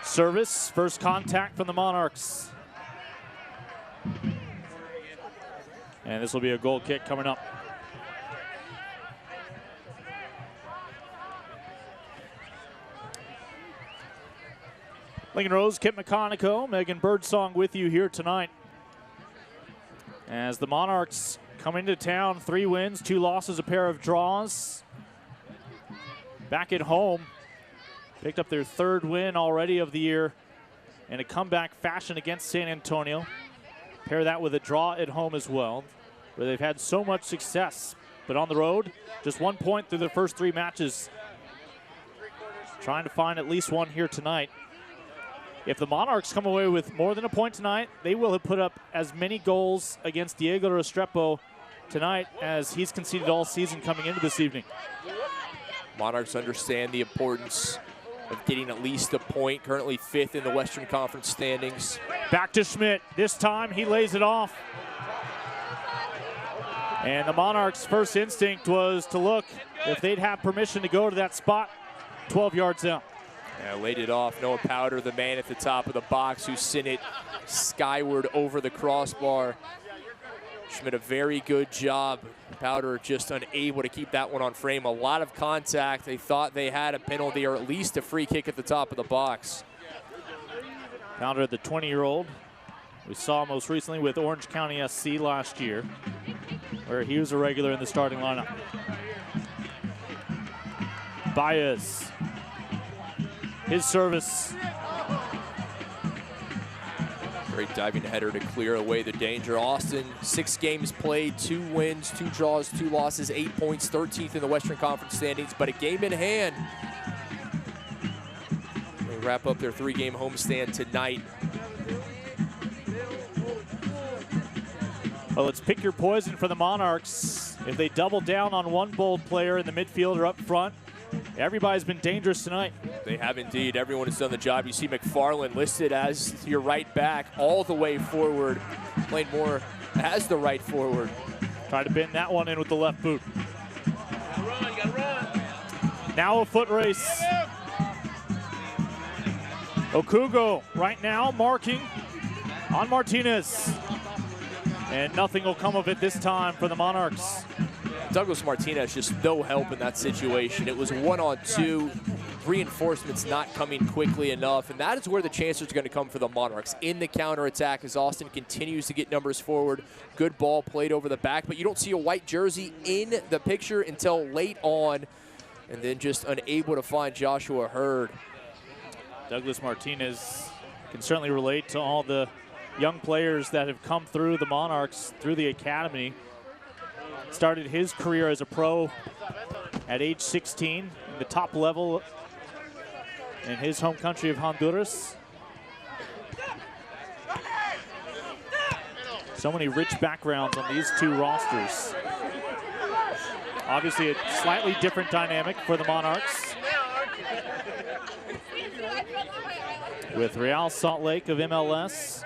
Service, first contact from the Monarchs. And this will be a goal kick coming up. Lincoln Rose, Kip McConico, Megan Birdsong with you here tonight. As the Monarchs come into town, 3 wins, 2 losses, a pair of draws. Back at home, picked up their 3rd win already of the year in a comeback fashion against San Antonio. Pair that with a draw at home as well, where they've had so much success. But on the road, just 1 point through their first 3 matches. Trying to find at least one here tonight. If the Monarchs come away with more than a point tonight, they will have put up as many goals against Diego Restrepo tonight as he's conceded all season coming into this evening. Monarchs understand the importance of getting at least a point, currently 5th in the Western Conference standings. Back to Schmidt. This time he lays it off. And the Monarchs' first instinct was to look if they'd have permission to go to that spot 12 yards out. Yeah, laid it off. Noah Powder, the man at the top of the box, who sent it skyward over the crossbar. Schmidt, a very good job. Powder just unable to keep that one on frame. A lot of contact. They thought they had a penalty or at least a free kick at the top of the box. Powder, the 20-year-old. We saw most recently with Orange County SC last year, where he was a regular in the starting lineup. Baez. His service. Great diving header to clear away the danger. Austin, 6 games played, 2 wins, 2 draws, 2 losses, 8 points, 13th in the Western Conference standings, but a game in hand. They wrap up their 3-game homestand tonight. Well, let's pick your poison for the Monarchs. If they double down on one Bold player in the midfield or up front, everybody's been dangerous tonight. They have indeed. Everyone has done the job. You see McFarland listed as your right back all the way forward. Playing more as the right forward. Try to bend that one in with the left boot. Now a foot race. Okugo right now marking on Martinez. And nothing will come of it this time for the Monarchs. Douglas Martinez just no help in that situation. It was 1-on-2. Reinforcements not coming quickly enough, and that is where the chances are going to come for the Monarchs in the counterattack as Austin continues to get numbers forward. Good ball played over the back, but you don't see a white jersey in the picture until late on, and then just unable to find Joshua Hurd. Douglas Martinez can certainly relate to all the young players that have come through the Monarchs through the academy. Started his career as a pro at age 16 in the top level in his home country of Honduras. So many rich backgrounds on these 2 rosters. Obviously a slightly different dynamic for the Monarchs, with Real Salt Lake of MLS.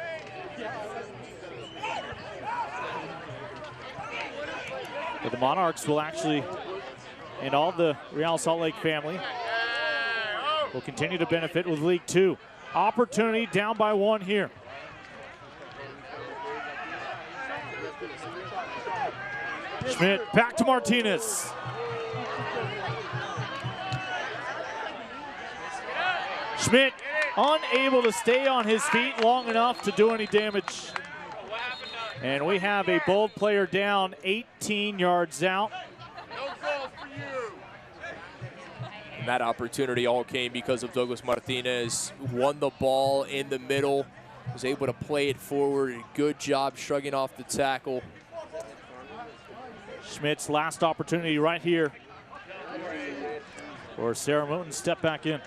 But the Monarchs will actually, and all the Real Salt Lake family, will continue to benefit with League Two. Opportunity down by 1 here. Schmidt back to Martinez. Schmidt unable to stay on his feet long enough to do any damage. And we have a Bold player down 18 yards out. And that opportunity all came because of Douglas Martinez. Won the ball in the middle, was able to play it forward. Good job shrugging off the tackle. Schmidt's last opportunity right here for Sarah Moten to step back in.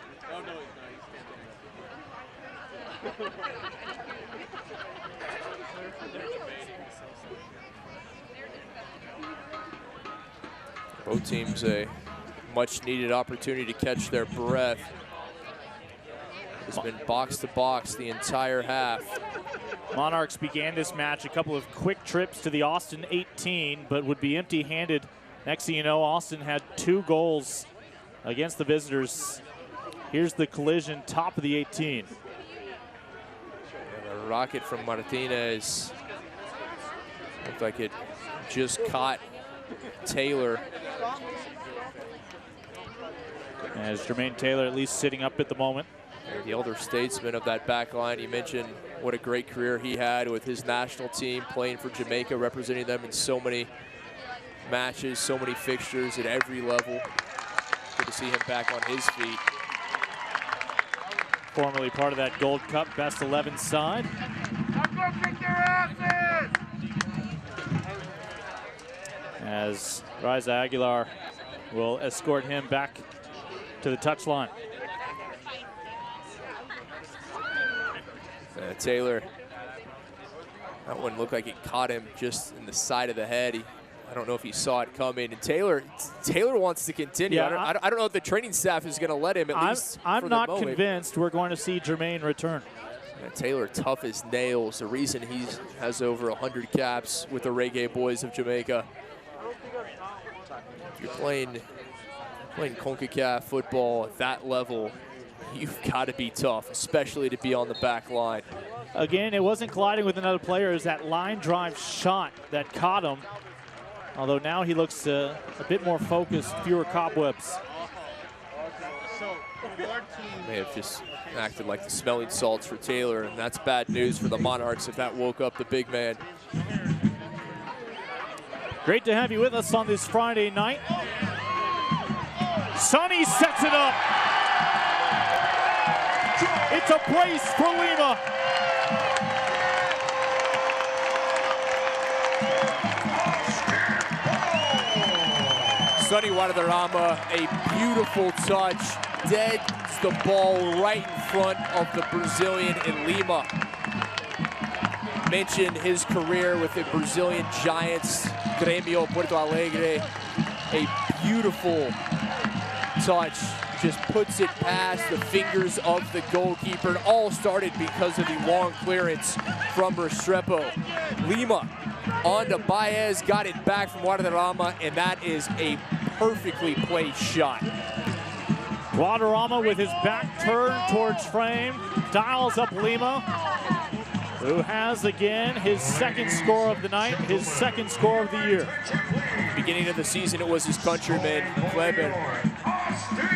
Both teams a much needed opportunity to catch their breath. It's been box to box the entire half. Monarchs began this match a couple of quick trips to the Austin 18, but would be empty-handed. Next thing you know, Austin had 2 goals against the visitors. Here's the collision, top of the 18. And a rocket from Martinez. Looked like it just caught Taylor. As Jermaine Taylor at least sitting up at the moment. The elder statesman of that back line. You mentioned what a great career he had with his national team, playing for Jamaica, representing them in so many matches, so many fixtures at every level. Good to see him back on his feet. Formerly part of that Gold Cup best 11 side. As Riza Aguilar will escort him back to the touchline. Taylor, that one looked like it caught him just in the side of the head. I don't know if he saw it coming. And Taylor wants to continue. Yeah, I don't know if the training staff is going to let him, at least I'm not convinced we're going to see Jermaine return. Yeah, Taylor, tough as nails. The reason he has over 100 caps with the Reggae Boys of Jamaica. If you're playing CONCACAF football at that level, you've got to be tough, especially to be on the back line. Again, it wasn't colliding with another player. It was that line drive shot that caught him. Although now he looks a bit more focused, fewer cobwebs. May have just acted like the smelling salts for Taylor, and that's bad news for the Monarchs if that woke up the big man. Great to have you with us on this Friday night. Sonny sets it up. It's a brace for Lima. Sonny Guadarrama, a beautiful touch, deads the ball right in front of the Brazilian in Lima. Mentioned his career with the Brazilian Giants, Grêmio Porto Alegre. A beautiful touch, just puts it past the fingers of the goalkeeper. It all started because of the long clearance from Restrepo. Lima on to Baez, got it back from Guadarrama, and that is a perfectly placed shot. Guadarrama with his back turned towards frame, dials up Lima, who has again his second score of the night, his second score of the year. Beginning of the season, it was his countryman, Kleber,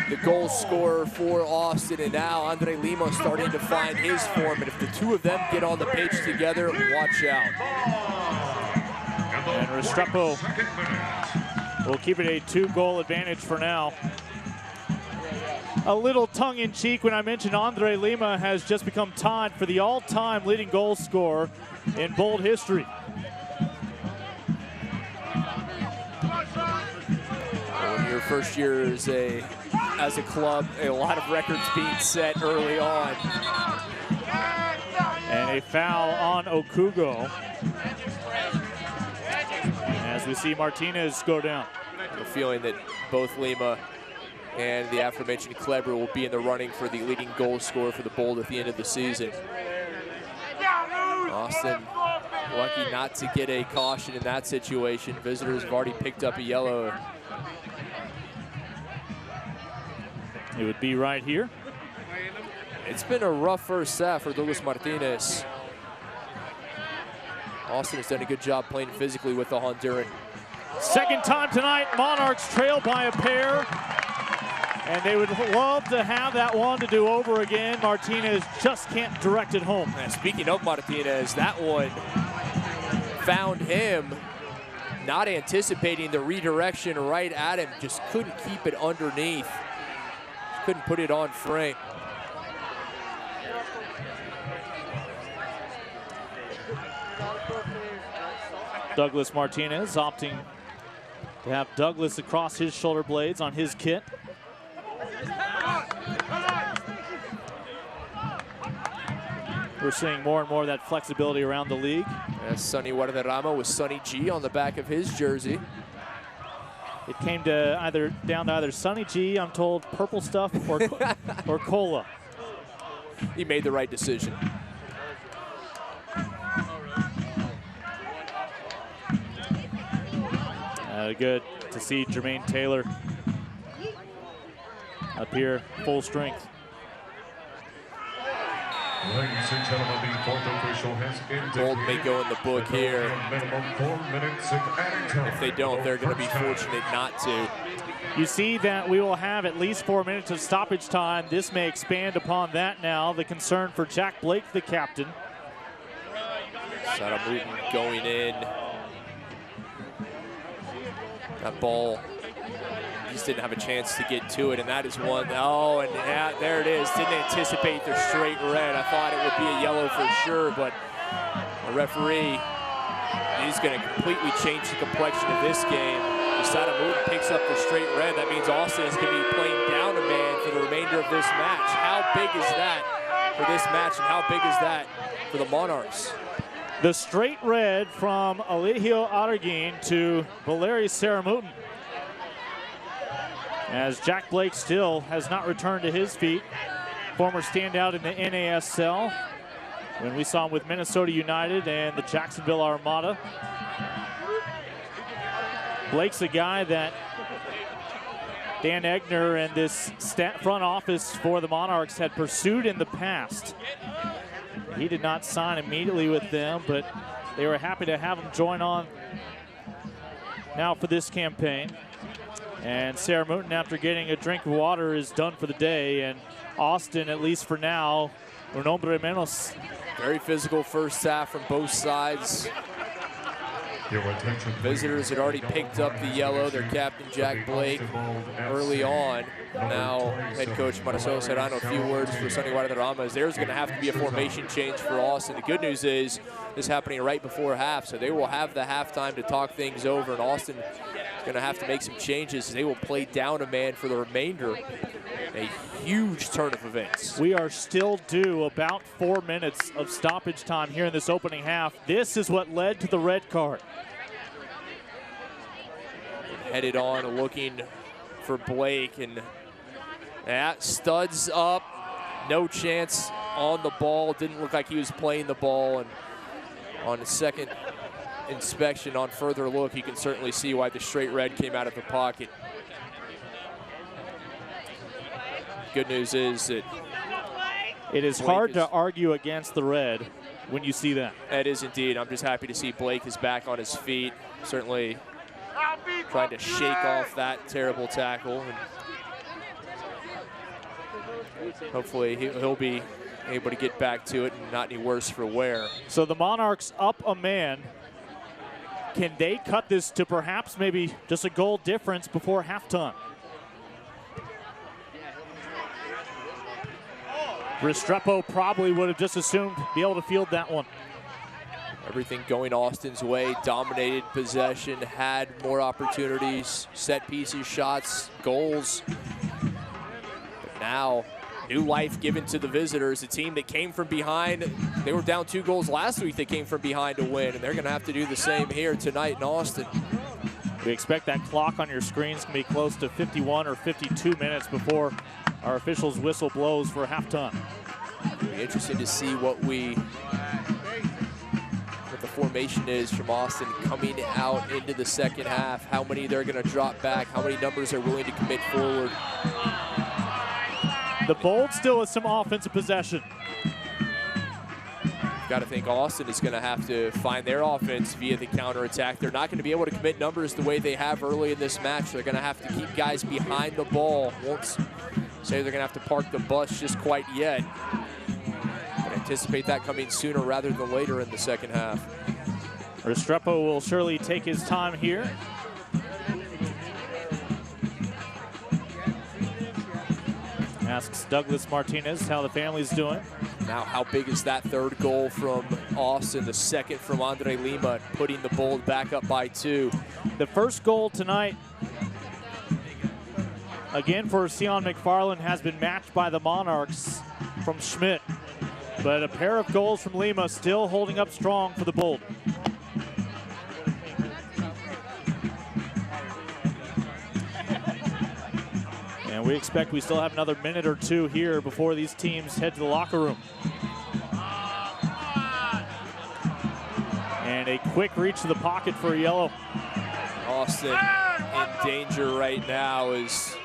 the goal scorer for Austin, and now Andre Lima starting to find his form, and if the two of them get on the pitch together, watch out. And Restrepo will keep it a 2-goal advantage for now. A little tongue-in-cheek when I mentioned Andre Lima has just become tied for the all-time leading goal scorer in Bold history. Well, in your first year as a club, a lot of records being set early on. And a foul on Okugo as we see Martinez go down. I have a feeling that both Lima and the aforementioned Kleber will be in the running for the leading goal scorer for the Bold at the end of the season. Austin Lucky not to get a caution in that situation. Visitors have already picked up a yellow. It would be right here. It's been a rough first half for Douglas Martinez. Austin has done a good job playing physically with the Honduran. Second time tonight, Monarchs trail by a pair. And they would love to have that one to do over again. Martinez just can't direct it home. And speaking of Martinez, that one found him not anticipating the redirection right at him. Just couldn't keep it underneath. Couldn't put it on frame. Douglas Martinez opting to have Douglas across his shoulder blades on his kit. We're seeing more and more of that flexibility around the league. That's Sonny Guadarrama with Sonny G on the back of his jersey. It came to down to either Sonny G, I'm told, purple stuff, or cola. He made the right decision. Good to see Jermaine Taylor up here, full strength. Ladies and gentlemen, the fourth official has indicated Gold may go in the book here. minimum 4 minutes of added time. If they don't, they're going to be fortunate not to. You see that we will have at least 4 minutes of stoppage time. This may expand upon that now. The concern for Jack Blake, the captain. Saramutin going in. That ball, he just didn't have a chance to get to it, and that is one. Oh, and yeah, there it is. Didn't anticipate the straight red. I thought it would be a yellow for sure, but the referee is going to completely change the complexion of this game. If Saramutin picks up the straight red, that means Austin is going to be playing down a man for the remainder of this match. How big is that for this match, and how big is that for the Monarchs? The straight red from Eligio Arguin to Valeri Saramutin. As Jack Blake still has not returned to his feet. Former standout in the NASL when we saw him with Minnesota United and the Jacksonville Armada. Blake's a guy that Dan Egner and this front office for the Monarchs had pursued in the past. He did not sign immediately with them, but they were happy to have him join on now for this campaign. And Saramutin, after getting a drink of water, is done for the day. And Austin, at least for now, un hombre menos. Very physical first half from both sides. Visitors had already picked up the yellow. Their captain, Jack Blake, early on. Now, head coach Marcelo Serrano, a few words for Sonny Guadarrama, as there's going to have to be a formation change for Austin. The good news is this is happening right before half, so they will have the halftime to talk things over, and Austin is going to have to make some changes. They will play down a man for the remainder. A huge turn of events. We are still due about 4 minutes of stoppage time here in this opening half. This is what led to the red card. Headed on, looking for Blake, and that studs up. No chance on the ball. Didn't look like he was playing the ball, and on the second inspection, on further look, you can certainly see why the straight red came out of the pocket. Good news is that it is hard to argue against the red when you see that. It is indeed. I'm just happy to see Blake is back on his feet. Certainly trying to shake off that terrible tackle. And hopefully he'll be able to get back to it and not any worse for wear. So the Monarchs up a man. Can they cut this to perhaps maybe just a goal difference before halftime? Restrepo probably would have just assumed be able to field that one. Everything going Austin's way, dominated possession, had more opportunities, set pieces, shots, goals. But now, new life given to the visitors, a team that came from behind. They were down 2 goals last week. They came from behind to win, and they're going to have to do the same here tonight in Austin. We expect that clock on your screens to be close to 51 or 52 minutes before our officials' whistle blows for halftime. It'll be interesting to see what the formation is from Austin coming out into the second half, how many they're going to drop back, how many numbers they're willing to commit forward. The Bold still with some offensive possession. Got to think Austin is going to have to find their offense via the counterattack. They're not going to be able to commit numbers the way they have early in this match. They're going to have to keep guys behind the ball. Won't say they're going to have to park the bus just quite yet. But anticipate that coming sooner rather than later in the second half. Restrepo will surely take his time here. Asks Douglas Martinez how the family's doing. Now, how big is that third goal from Austin, the second from Andre Lima, putting the Bold back up by 2. The first goal tonight, again for Sion McFarland, has been matched by the Monarchs from Schmidt. But a pair of goals from Lima still holding up strong for the Bold. And we expect we still have another minute or two here before these teams head to the locker room. And a quick reach to the pocket for a yellow. Austin in danger right now as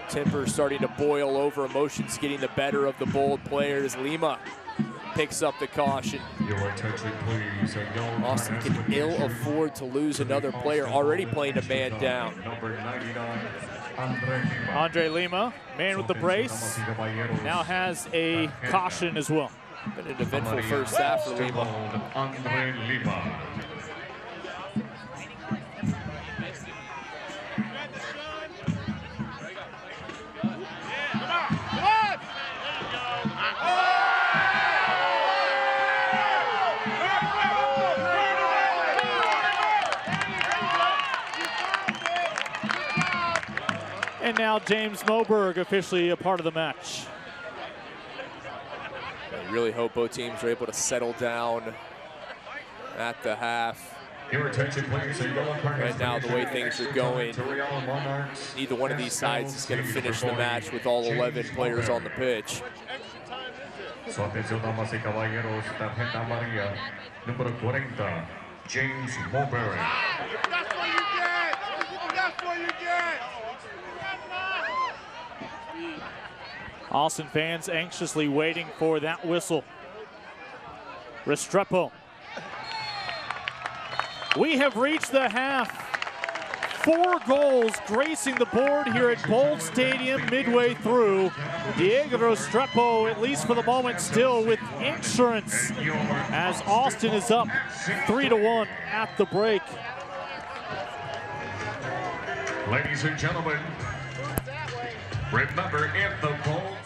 temper starting to boil over, emotions getting the better of the Bold players. Lima picks up the caution. Austin can ill afford to lose another player, already playing a man down. Andre Lima, man with the brace, now has a caution as well. Been an eventful first half for Lima. And now James Moberg officially a part of the match. I really hope both teams are able to settle down at the half. Right now, the way things are going, neither one of these sides is going to finish the match with all 11 players on the pitch. Su atención, damas y caballeros, tarjeta amarilla, número 40, James Mulberry. That's what you get! That's what you get! Austin fans anxiously waiting for that whistle. Restrepo. We have reached the half. 4 goals gracing the board here at Bold Stadium midway through. Diego Restrepo, at least for the moment, still with insurance as Austin is up 3-1 at the break. Ladies and gentlemen, remember if the Bold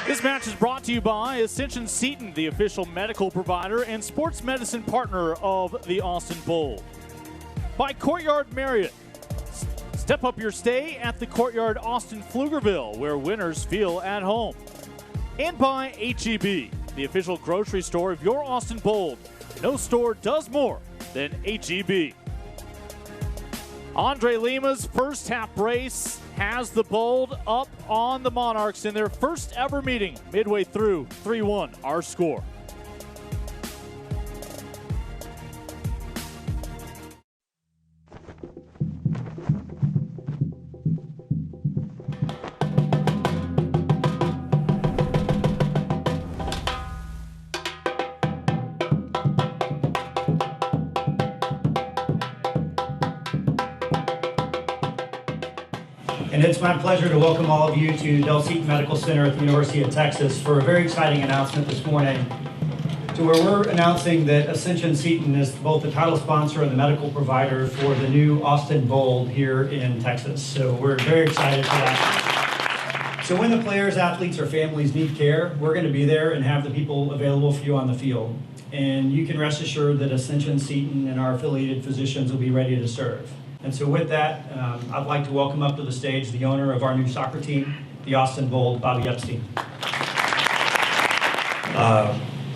This match is brought to you by Ascension Seton, the official medical provider and sports medicine partner of the Austin Bowl. By Courtyard Marriott. Step up your stay at the Courtyard Austin Pflugerville, where winners feel at home. And by H-E-B, the official grocery store of your Austin Bold. No store does more than H-E-B. Andre Lima's first half brace has the Bold up on the Monarchs in their first ever meeting. Midway through, 3-1 our score. And it's my pleasure to welcome all of you to Del Seton Medical Center at the University of Texas for a very exciting announcement this morning, to where we're announcing that Ascension Seton is both the title sponsor and the medical provider for the new Austin Bold here in Texas. So we're very excited for that. So when the players, athletes, or families need care, we're going to be there and have the people available for you on the field. And you can rest assured that Ascension Seton and our affiliated physicians will be ready to serve. And so with that, I'd like to welcome up to the stage the owner of our new soccer team, the Austin Bold, Bobby Epstein.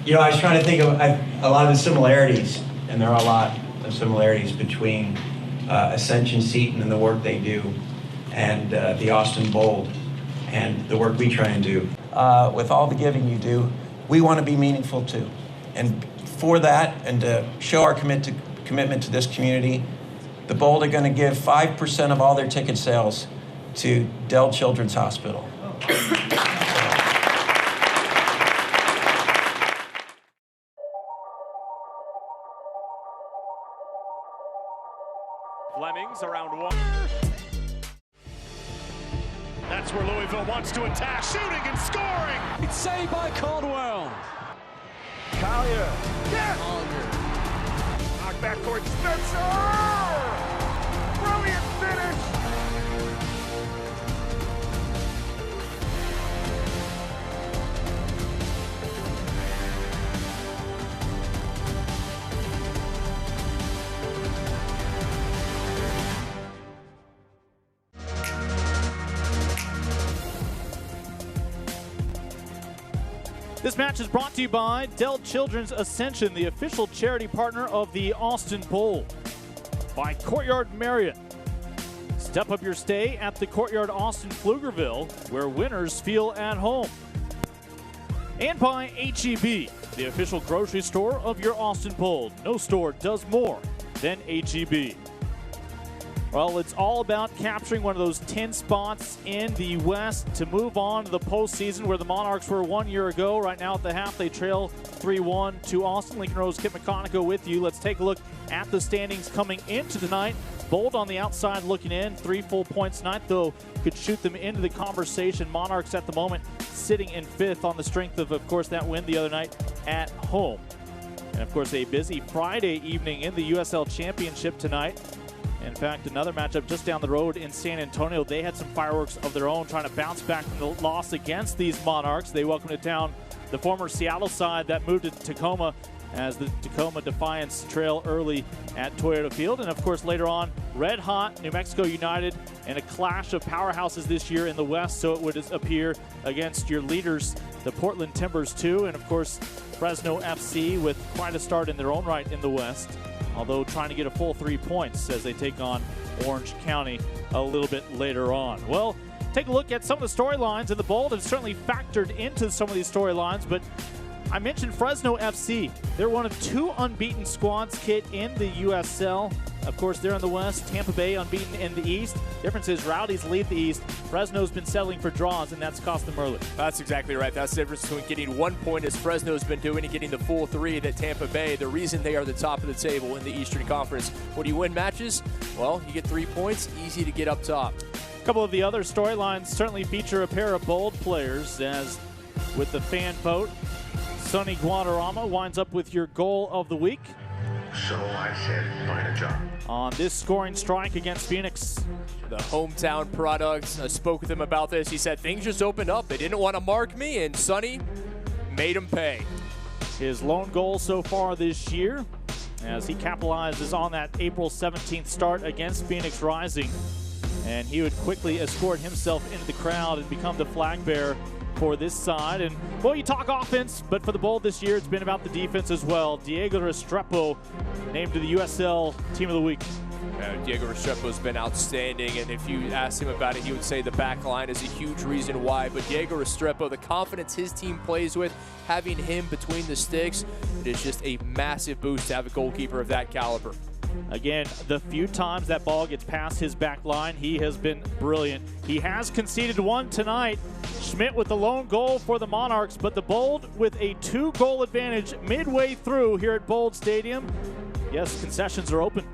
You know, I was trying to think of a lot of the similarities, and there are a lot of similarities between Ascension Seton and the work they do, and the Austin Bold, and the work we try and do. With all the giving you do, we want to be meaningful too. And for that, and to show our commitment to this community, the Bold are going to give 5% of all their ticket sales to Dell Children's Hospital. Fleming's around one. That's where Louisville wants to attack, shooting and scoring. It's saved by Caldwell. Collier. Yes. Knock back towards Spencer. Brilliant finish. This match is brought to you by Dell Children's Ascension, the official charity partner of the Austin Bowl. By Courtyard Marriott. Step up your stay at the Courtyard Austin Pflugerville, where winners feel at home. And by H-E-B, the official grocery store of your Austin Bowl. No store does more than H-E-B. Well, it's all about capturing one of those 10 spots in the West to move on to the postseason, where the Monarchs were 1 year ago. Right now at the half, they trail 3-1 to Austin. Lincoln Rose, Kip McConico with you. Let's take a look at the standings coming into tonight. Bold on the outside looking in. 3 full points tonight, though, could shoot them into the conversation. Monarchs at the moment sitting in 5th on the strength of course, that win the other night at home. And, of course, a busy Friday evening in the USL Championship tonight. In fact, another matchup just down the road in San Antonio. They had some fireworks of their own trying to bounce back from the loss against these Monarchs. They welcomed to town the former Seattle side that moved to Tacoma, as the Tacoma Defiance trail early at Toyota Field. And, of course, later on, red hot New Mexico United and a clash of powerhouses this year in the West, so it would appear, against your leaders, the Portland Timbers, too. And, of course, Fresno FC with quite a start in their own right in the West, although trying to get a full 3 points as they take on Orange County a little bit later on. Well, take a look at some of the storylines, and the Bold have certainly factored into some of these storylines, but I mentioned Fresno FC. They're one of 2 unbeaten squads, Kit, in the USL. Of course, they're in the West. Tampa Bay unbeaten in the East. Difference is Rowdies lead the East. Fresno's been settling for draws, and that's cost them early. That's exactly right. That's the difference between getting 1 point, as Fresno's been doing, and getting the full 3 that Tampa Bay, the reason they are the top of the table in the Eastern Conference. When you win matches, well, you get 3 points, easy to get up top. A couple of the other storylines certainly feature a pair of Bold players, as with the fan vote, Sonny Guadarrama winds up with your goal of the week. So I said, fine a job. On this scoring strike against Phoenix. The hometown product. I spoke with him about this. He said things just opened up. They didn't want to mark me, and Sonny made him pay. His lone goal so far this year, as he capitalizes on that April 17th start against Phoenix Rising. And he would quickly escort himself into the crowd and become the flag bearer for this side. And, well, you talk offense, but for the Bold this year, it's been about the defense as well. Diego Restrepo named to the USL Team of the Week. Diego Restrepo's been outstanding, and if you ask him about it, he would say the back line is a huge reason why. But Diego Restrepo, the confidence his team plays with, having him between the sticks, it is just a massive boost to have a goalkeeper of that caliber. Again, the few times that ball gets past his back line, he has been brilliant. He has conceded one tonight. Schmidt with the lone goal for the Monarchs, but the Bold with a 2-goal advantage midway through here at Bold Stadium. Yes, concessions are open.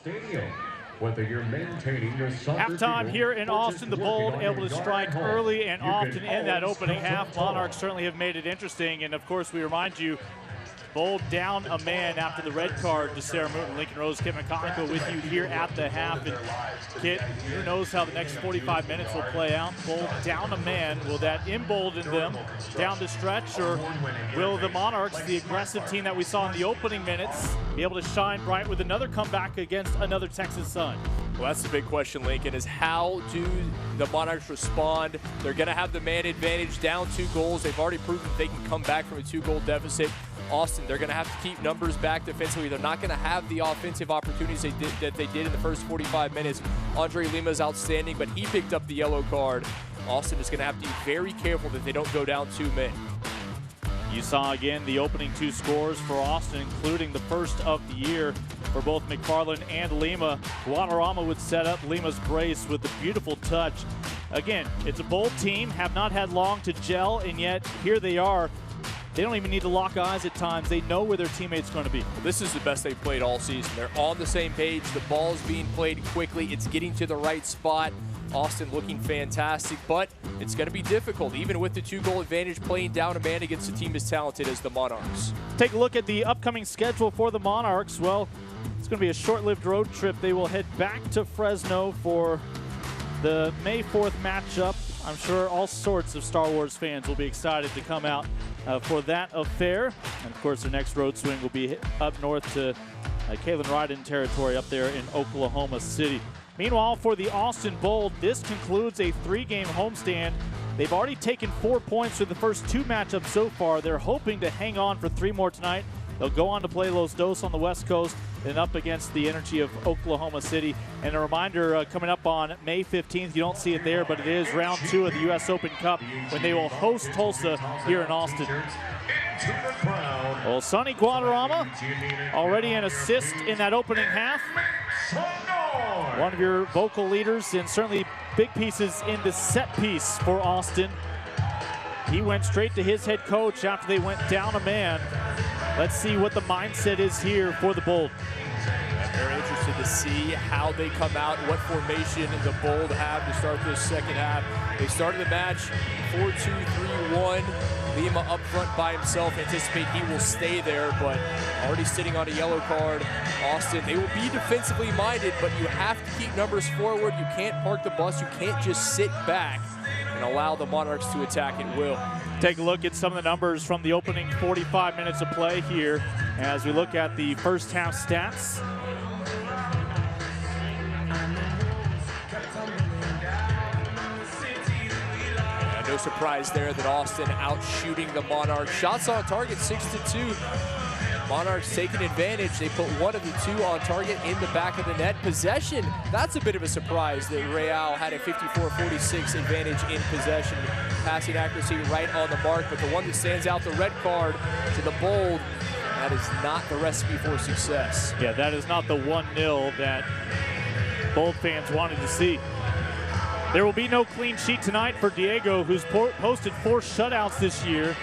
Stadium, whether you're maintaining your halftime here in Austin, the Bold able to strike early and often in that opening half. Monarchs certainly have made it interesting, and of course we remind you, Bold down a man after the red card to Sarah Mooten. Lincoln Rose, Kit McConicle with you here at the half. And Kit, who knows how the next 45 minutes will play out? Bold down a man. Will that embolden them down the stretch, or will the Monarchs, the aggressive team that we saw in the opening minutes, be able to shine bright with another comeback against another Texas Sun? Well, that's the big question, Lincoln, is how do the Monarchs respond? They're going to have the man advantage, down 2 goals. They've already proven that they can come back from a 2-goal deficit. Austin, they're going to have to keep numbers back defensively. They're not going to have the offensive opportunities that they did in the first 45 minutes. Andre Lima's outstanding, but he picked up the yellow card. Austin is going to have to be very careful that they don't go down 2 men. You saw again the opening 2 scores for Austin, including the first of the year for both McFarland and Lima. Guadarrama would set up Lima's brace with a beautiful touch. Again, it's a Bold team, have not had long to gel, and yet here they are. They don't even need to lock eyes at times. They know where their teammate's going to be. This is the best they've played all season. They're on the same page. The ball's being played quickly. It's getting to the right spot. Austin looking fantastic, but it's going to be difficult, even with the 2-goal advantage, playing down a man against a team as talented as the Monarchs. Take a look at the upcoming schedule for the Monarchs. Well, it's going to be a short-lived road trip. They will head back to Fresno for the May 4th matchup. I'm sure all sorts of Star Wars fans will be excited to come out for that affair. And of course, their next road swing will be up north to Kalen Ryden territory up there in Oklahoma City. Meanwhile, for the Austin Bold, this concludes a 3-game homestand They've already taken 4 points through the first 2 matchups so far. They're hoping to hang on for 3 more tonight. They'll go on to play Los Dos on the West Coast and up against the Energy of Oklahoma City. And a reminder, coming up on May 15th, you don't see it there, but it is round 2 of the U.S. Open Cup when they will host Tulsa here in Austin. Well, Sonny Guadarrama already an assist in that opening half. One of your vocal leaders and certainly big pieces in the set piece for Austin. He went straight to his head coach after they went down a man. Let's see what the mindset is here for the Bold. I'm very interested to see how they come out, what formation the Bold have to start this second half. They started the match 4-2-3-1. Lima up front by himself. Anticipate he will stay there, but already sitting on a yellow card. Austin, they will be defensively minded, but you have to keep numbers forward. You can't park the bus. You can't just sit back and allow the Monarchs to attack at will. Take a look at some of the numbers from the opening 45 minutes of play here as we look at the first half stats. No surprise there that Austin out shooting the Monarchs. Shots on target 6-2. Monarchs taking advantage. They put 1 of the 2 on target in the back of the net. Possession, that's a bit of a surprise that Real had a 54-46 advantage in possession. Passing accuracy right on the mark, but the one that stands out, the red card to the Bold, that is not the recipe for success. Yeah, that is not the 1-0 that Bold fans wanted to see. There will be no clean sheet tonight for Diego, who's posted 4 shutouts this year.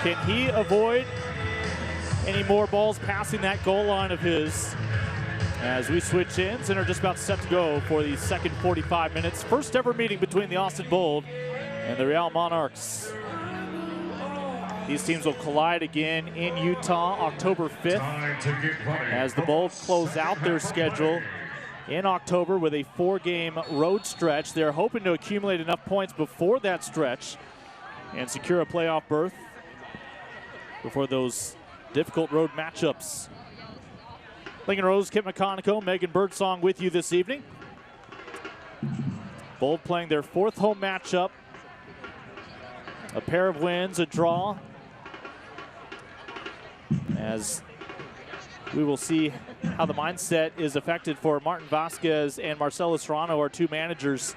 Can he avoid any more balls passing that goal line of his? As we switch ends and are just about set to go for the second 45 minutes. First ever meeting between the Austin Bold and the Real Monarchs. These teams will collide again in Utah October 5th as the Bold close out their schedule in October with a 4-game road stretch. They're hoping to accumulate enough points before that stretch and secure a playoff berth before those difficult road matchups. Lincoln Rose, Kip McConico, Megan Birdsong with you this evening. Bold playing their 4th home matchup. A pair of wins, a draw. As we will see how the mindset is affected for Martin Vasquez and Marcelo Serrano, our 2 managers,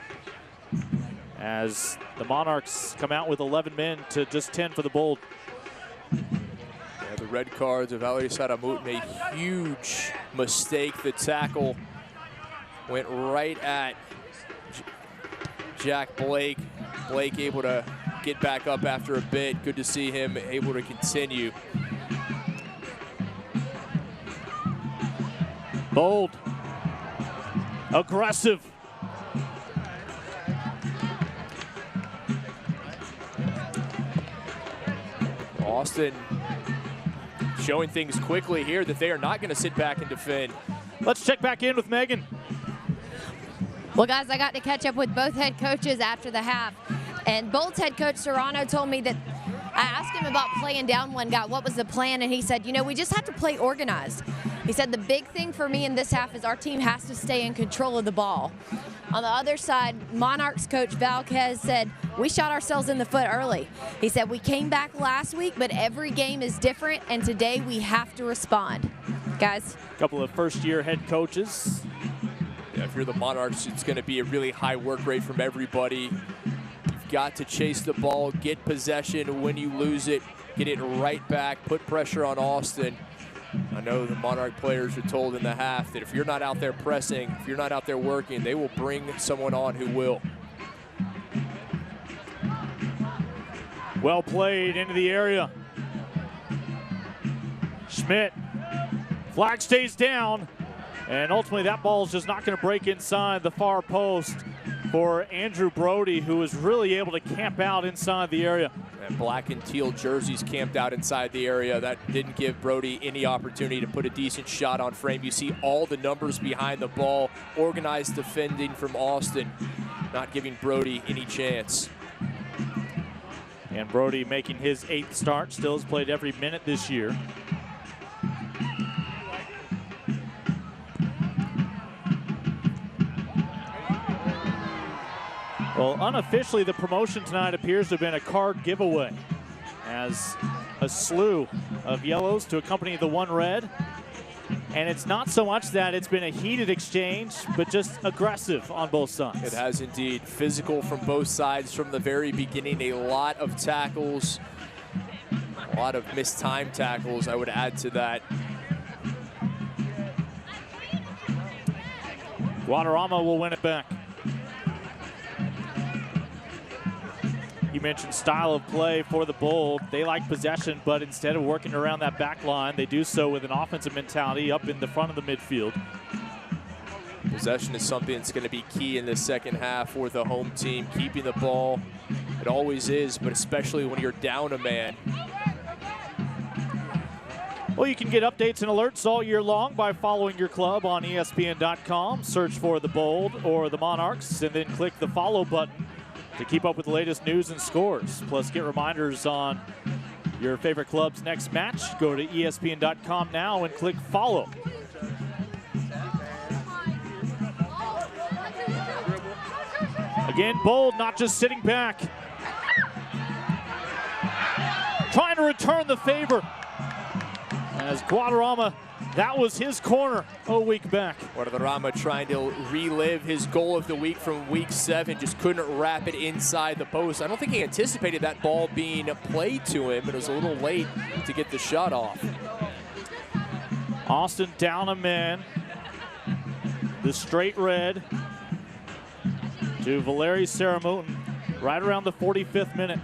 as the Monarchs come out with 11 men to just 10 for the Bold. Yeah, the red cards of Valerie Saramut made a huge mistake. The tackle went right at Jack Blake. Blake able to get back up after a bit. Good to see him able to continue. Bold, aggressive. Austin showing things quickly here that they are not going to sit back and defend. Let's check back in with Megan. Well, guys, I got to catch up with both head coaches after the half. And Bold's head coach Serrano told me that I asked him about playing down one guy, what was the plan? And he said, you know, we just have to play organized. He said the big thing for me in this half is our team has to stay in control of the ball. On the other side, Monarchs coach Vasquez said, we shot ourselves in the foot early. He said, we came back last week, but every game is different, and today we have to respond. Guys. A couple of first-year head coaches. Yeah, if you're the Monarchs, it's going to be a really high work rate from everybody. You've got to chase the ball, get possession. When you lose it, get it right back, put pressure on Austin. I know the Monarch players were told in the half that if you're not out there pressing, if you're not out there working, they will bring someone on who will. Well played into the area. Schmidt, flag stays down, and ultimately that ball is just not going to break inside the far post for Andrew Brody, who was really able to camp out inside the area. And black and teal jerseys camped out inside the area. That didn't give Brody any opportunity to put a decent shot on frame. You see all the numbers behind the ball. Organized defending from Austin, not giving Brody any chance. And Brody making his 8th start, still has played every minute this year. Well, unofficially, the promotion tonight appears to have been a card giveaway, as a slew of yellows to accompany the one red. And it's not so much that it's been a heated exchange, but just aggressive on both sides. It has indeed. Physical from both sides from the very beginning. A lot of tackles, a lot of missed time tackles, I would add to that. Guadarrama will win it back. You mentioned style of play for the Bold. They like possession, but instead of working around that back line, they do so with an offensive mentality up in the front of the midfield. Possession is something that's going to be key in this second half for the home team. Keeping the ball, it always is, but especially when you're down a man. Well, you can get updates and alerts all year long by following your club on ESPN.com. Search for the Bold or the Monarchs, and then click the follow button to keep up with the latest news and scores. Plus, get reminders on your favorite club's next match. Go to ESPN.com now and click follow. Again, Bold not just sitting back, trying to return the favor. As Guadarrama, that was his corner a week back. Guadarrama trying to relive his goal of the week from week 7, just couldn't wrap it inside the post. I don't think he anticipated that ball being played to him, but it was a little late to get the shot off. Austin down a man. The straight red to Valeri Saramutin right around the 45th minute.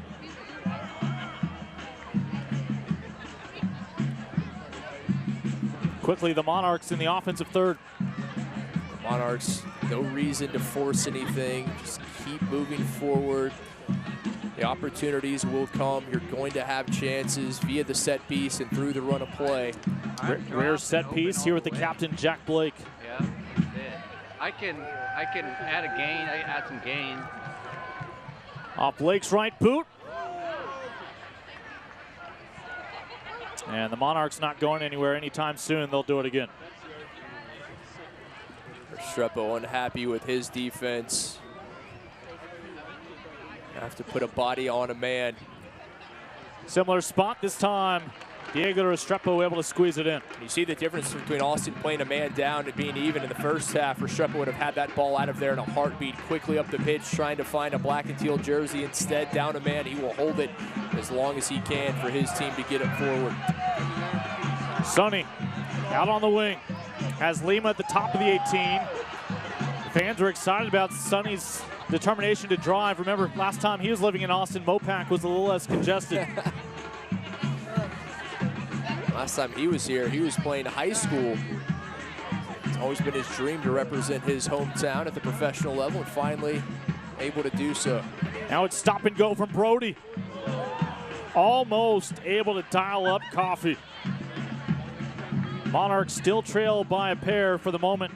Quickly, the Monarchs in the offensive third. Monarchs, no reason to force anything. Just keep moving forward. The opportunities will come. You're going to have chances via the set piece and through the run of play. Rare set piece here with the captain, Jack Blake. Yeah, I can add a gain. I add some gain. Off Blake's right boot. And the Monarchs not going anywhere anytime soon. They'll do it again. Restrepo unhappy with his defense. Have to put a body on a man. Similar spot this time. Diego Restrepo able to squeeze it in. You see the difference between Austin playing a man down and being even in the first half. Restrepo would have had that ball out of there in a heartbeat, quickly up the pitch, trying to find a black and teal jersey. Instead, down a man, he will hold it as long as he can for his team to get it forward. Sonny out on the wing, has Lima at the top of the 18. Fans are excited about Sonny's determination to drive. Remember, last time he was living in Austin, Mopac was a little less congested. Last time he was here, he was playing high school. It's always been his dream to represent his hometown at the professional level, and finally able to do so. Now it's stop and go from Brody. Almost able to dial up Coffee. Monarchs still trail by a pair for the moment.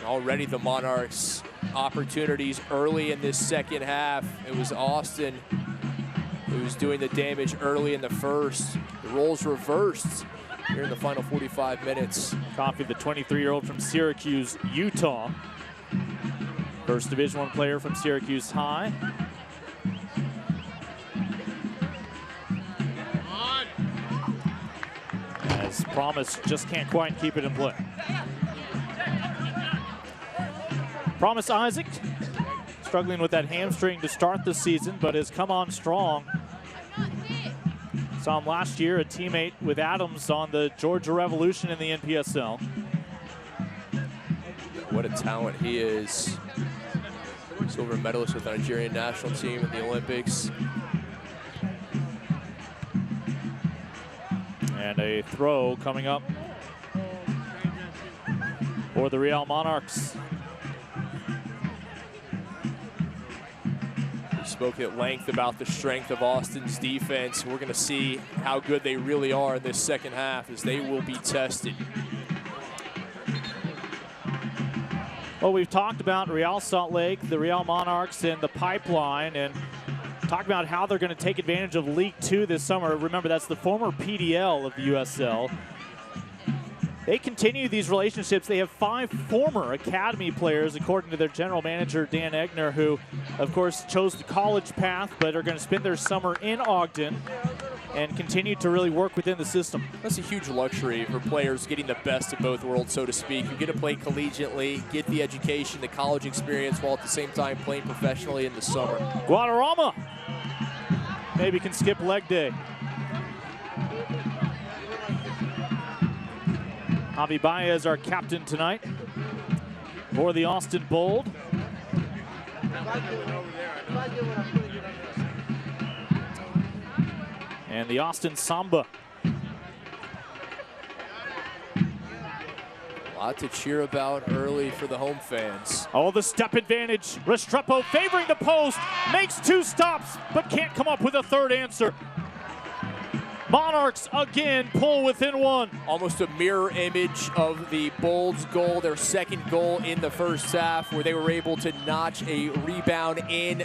Already the Monarchs opportunities early in this second half. It was Austin who was doing the damage early in the first. The roles reversed here in the final 45 minutes. Coffee, the 23-year-old from Syracuse, Utah. First Division I player from Syracuse High. As Promise just can't quite keep it in play. Promise Isaac struggling with that hamstring to start the season, but has come on strong. Saw him last year, a teammate with Adams on the Georgia Revolution in the NPSL. What a talent he is. Silver medalist with the Nigerian national team in the Olympics. And a throw coming up for the Real Monarchs. We spoke at length about the strength of Austin's defense. We're going to see how good they really are in this second half, as they will be tested. Well, we've talked about Real Salt Lake, the Real Monarchs, and the pipeline, and talked about how they're going to take advantage of League Two this summer. Remember, that's the former PDL of the USL. they continue these relationships. They have 5 former Academy players, according to their general manager, Dan Egner, who, of course, chose the college path, but are going to spend their summer in Ogden and continue to really work within the system. That's a huge luxury for players, getting the best of both worlds, so to speak. You get to play collegiately, get the education, the college experience, while at the same time playing professionally in the summer. Guadarrama maybe can skip leg day. Javi Baez, our captain tonight for the Austin Bold. And the Austin Samba. A lot to cheer about early for the home fans. Oh, the step advantage. Restrepo favoring the post, makes 2 stops, but can't come up with a third answer. Monarchs again pull within 1. Almost a mirror image of the Bolds' goal, their second goal in the first half, where they were able to notch a rebound in.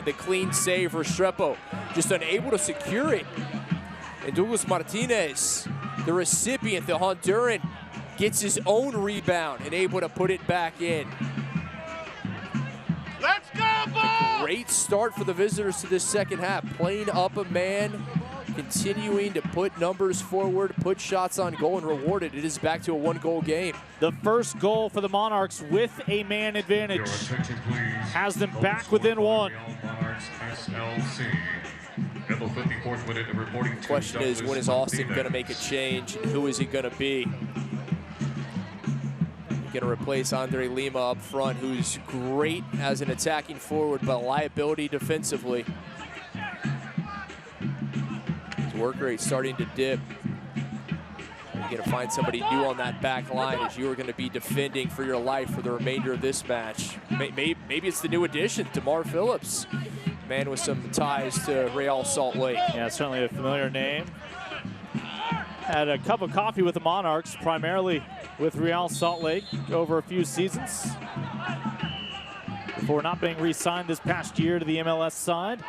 The clean save. Restrepo just unable to secure it. And Douglas Martinez, the recipient, the Honduran, gets his own rebound and able to put it back in. Let's go, Bold! A great start for the visitors to this second half, playing up a man, continuing to put numbers forward, put shots on goal, and rewarded. It is back to a 1-goal game. The first goal for the Monarchs with a man advantage has them back within 1. Monarchs SLC. In the 54th minute, reporting The question is, when is Austin going to make a change, and who is he going to be? Going to replace Andre Lima up front, who's great as an attacking forward, but a liability defensively. His work rate starting to dip. You're going to find somebody new on that back line as you are going to be defending for your life for the remainder of this match. Maybe it's the new addition, DeMar Phillips, man with some ties to Real Salt Lake. Yeah, certainly a familiar name. Had a cup of coffee with the Monarchs, primarily with Real Salt Lake over a few seasons, before not being re-signed this past year to the MLS side.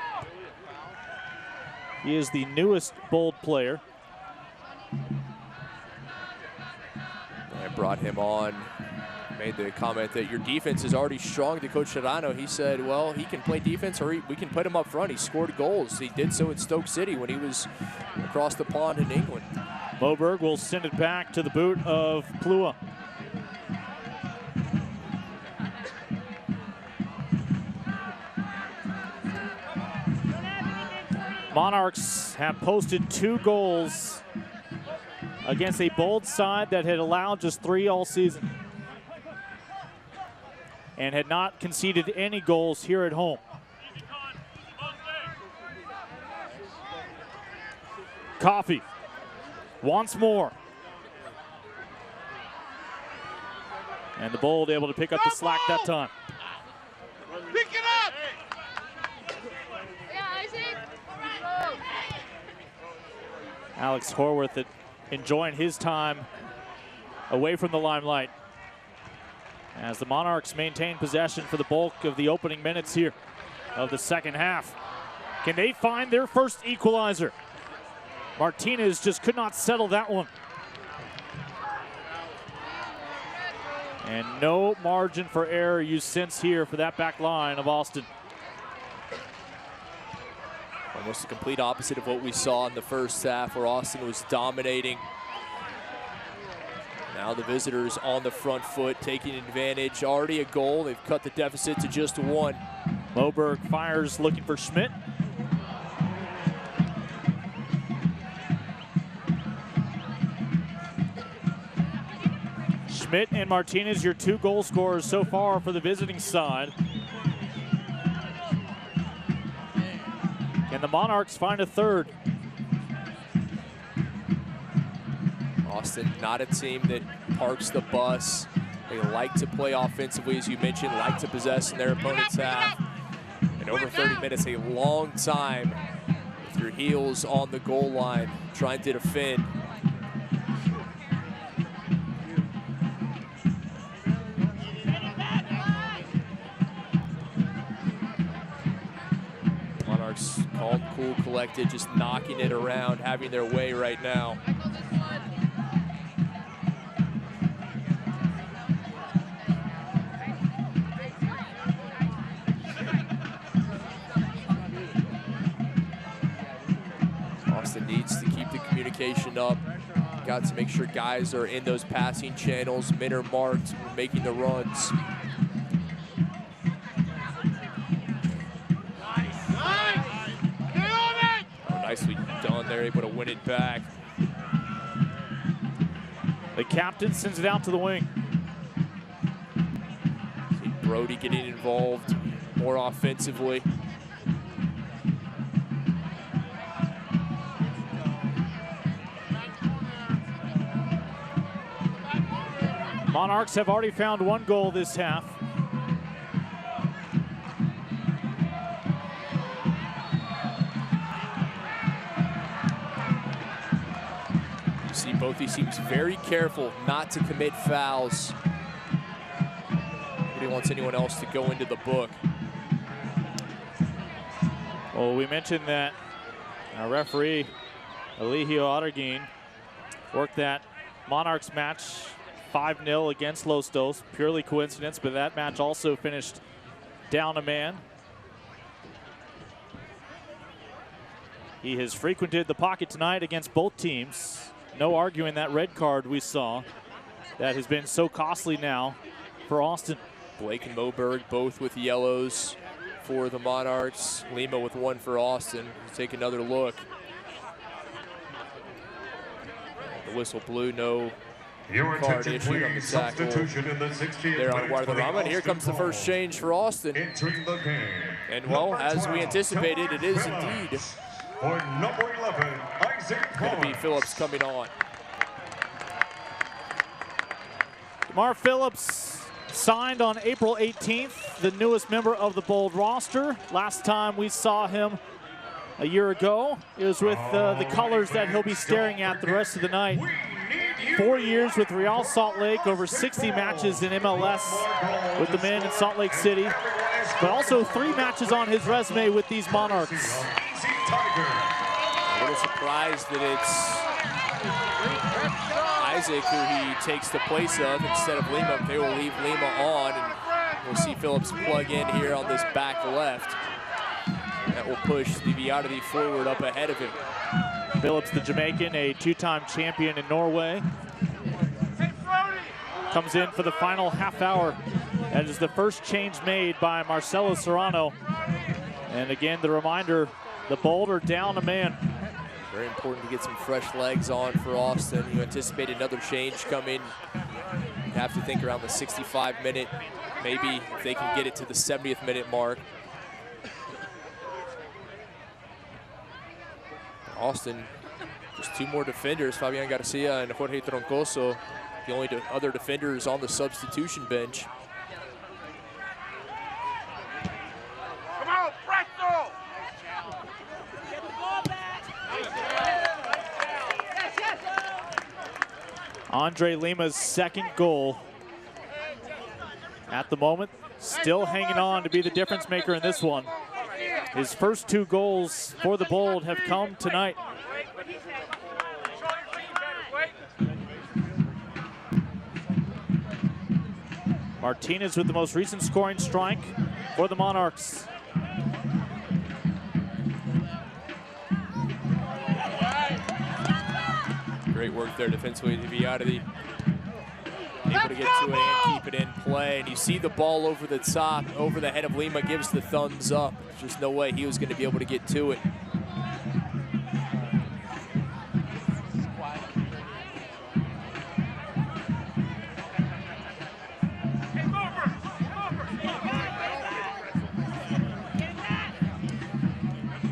He is the newest Bold player. I brought him on, made the comment that your defense is already strong to Coach Serrano. He said, well, he can play defense or we can put him up front. He scored goals. He did so at Stoke City when he was across the pond in England. Moberg will send it back to the boot of Plua. Monarchs have posted 2 goals against a Bold side that had allowed just 3 all season and had not conceded any goals here at home. Coffee once more. And the Bold able to pick up the slack that time. Pick it up! Alex Horwath enjoying his time away from the limelight as the Monarchs maintain possession for the bulk of the opening minutes here of the second half. Can they find their first equalizer? Martinez just could not settle that one. And no margin for error you sense here for that back line of Austin. Almost the complete opposite of what we saw in the first half, where Austin was dominating. Now the visitors on the front foot, taking advantage. Already a goal. They've cut the deficit to just 1. Moberg fires, looking for Schmidt. Schmidt and Martinez, your 2 goal scorers so far for the visiting side. Can the Monarchs find a third? Austin, not a team that parks the bus. They like to play offensively, as you mentioned, like to possess in their opponent's half. And over 30 minutes, a long time with your heels on the goal line, trying to defend. Monarchs calm, cool, collected, just knocking it around, having their way right now. communication up. Got to make sure guys are in those passing channels. Men are marked, making the runs. Nicely done there, able to win it back. The captain sends it out to the wing. See Brody getting involved more offensively. Monarchs have already found one goal this half. You see both these teams very careful not to commit fouls. Nobody wants anyone else to go into the book. Well, we mentioned that our referee, Eligio Otterguin, worked that Monarchs match 5-0 against Los Dos. Purely coincidence, but that match also finished down a man. He has frequented the pocket tonight against both teams. No arguing that red card we saw. That has been so costly now for Austin. Blake and Moberg both with yellows for the Monarchs. Lima with one for Austin. Let's take another look. The whistle blew, no Your card attention, issued on the please. tackle Substitution in the 60th there on minute for the Guadarrama. And here Austin comes the first Ball. change for Austin. Entering the game. And well, Number as we 12, anticipated, it is Phillips. indeed For number 11, Isaac going to be Phillips. Phillips coming on. Mar Phillips signed on April 18th, the newest member of the Bold roster. Last time we saw him a year ago, it was with the colors that he'll be staring at the rest of the night. 4 years with Real Salt Lake, over 60 matches in MLS with the men in Salt Lake City, but also 3 matches on his resume with these Monarchs. A little surprised that it's Isaac who he takes the place of instead of Lima. They will leave Lima on, and we'll see Phillips plug in here on this back left. That will push the Viadity forward up ahead of him. Phillips, the Jamaican, a 2-time champion in Norway, comes in for the final half hour. That is the first change made by Marcelo Serrano. And again, the reminder, the Bold are down a man. Very important to get some fresh legs on for Austin. You anticipate another change coming. You have to think around the 65-minute, maybe if they can get it to the 70th minute mark. Austin, just 2 more defenders, Fabian Garcia and Jorge Troncoso, the only other defenders on the substitution bench. Come on, presto! Andre Lima's second goal at the moment, still hanging on to be the difference maker in this one. His first 2 goals for the Bold have come tonight. Martinez with the most recent scoring strike for the Monarchs. Great work there defensively to Viadity. Able to get to it and keep it in play. And you see the ball over the top, over the head of Lima, gives the thumbs up. There's just no way he was going to be able to get to it.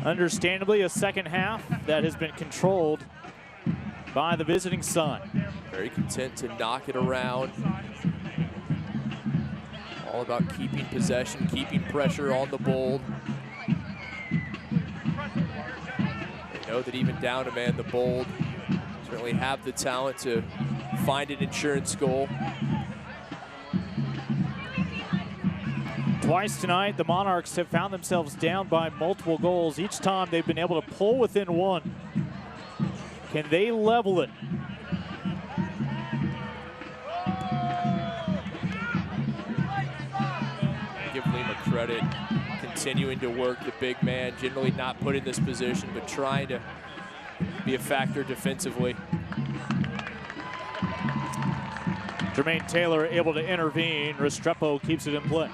Understandably, a second half that has been controlled by the visiting Sun. Very content to knock it around. All about keeping possession, keeping pressure on the Bold. They know that even down a man, the Bold certainly have the talent to find an insurance goal. Twice tonight, the Monarchs have found themselves down by multiple goals. Each time they've been able to pull within 1. Can they level it? Give Lima credit, continuing to work the big man, generally not put in this position, but trying to be a factor defensively. Jermaine Taylor able to intervene. Restrepo keeps it in play.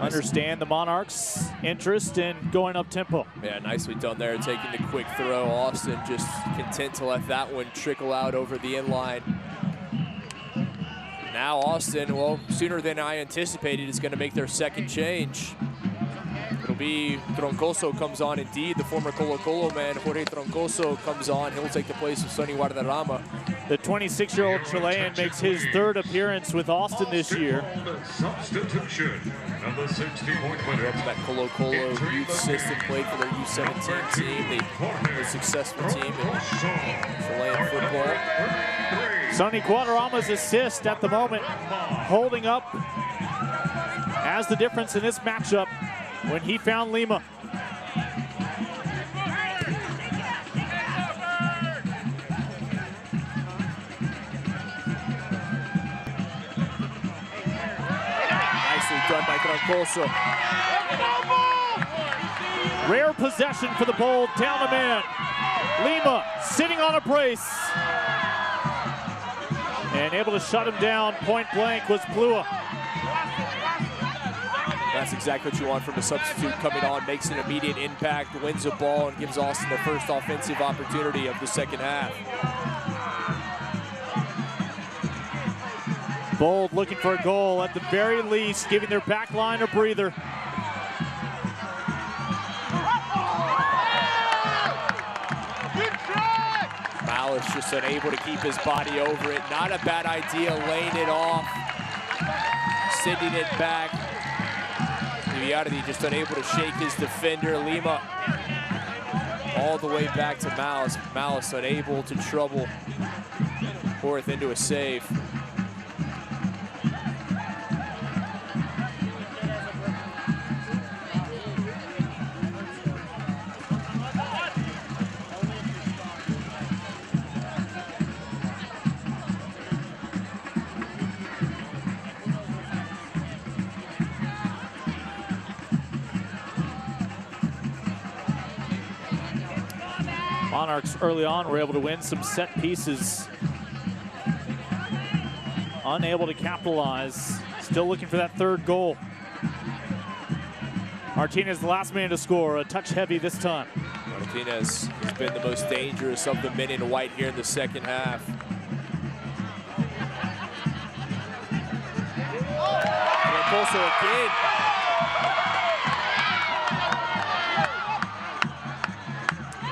Understand the Monarchs' interest in going up tempo. Yeah, nicely done there, taking the quick throw. Austin just content to let that one trickle out over the inline. Now Austin, well, sooner than I anticipated, is going to make their second change. It'll be Troncoso comes on indeed. The former Colo-Colo man, Jorge Troncoso, comes on. He'll take the place of Sonny Guadarrama. The 26-year-old Chilean makes his third appearance with Austin this year. Substitution, number 60-point winner. That Colo-Colo youth system, played for their U17 team. The successful team in Chilean football. Sonny Guadarrama's assist at the moment, holding up as the difference in this matchup when he found Lima. Done by Troncoso. Rare possession for the Bold, down a man. Lima sitting on a brace. And able to shut him down point blank was Plua. That's exactly what you want from a substitute coming on, makes an immediate impact, wins a ball, and gives Austin their first offensive opportunity of the second half. Bold looking for a goal, at the very least, giving their back line a breather. Malice just unable to keep his body over it. Not a bad idea, laying it off, sending it back. Uriarte just unable to shake his defender. Lima all the way back to Malice. Malice unable to trouble Horth into a save. Monarchs early on were able to win some set pieces. Unable to capitalize. Still looking for that third goal. Martinez, the last man to score, a touch heavy this time. Martinez has been the most dangerous of the men in white here in the second half. Troncoso again.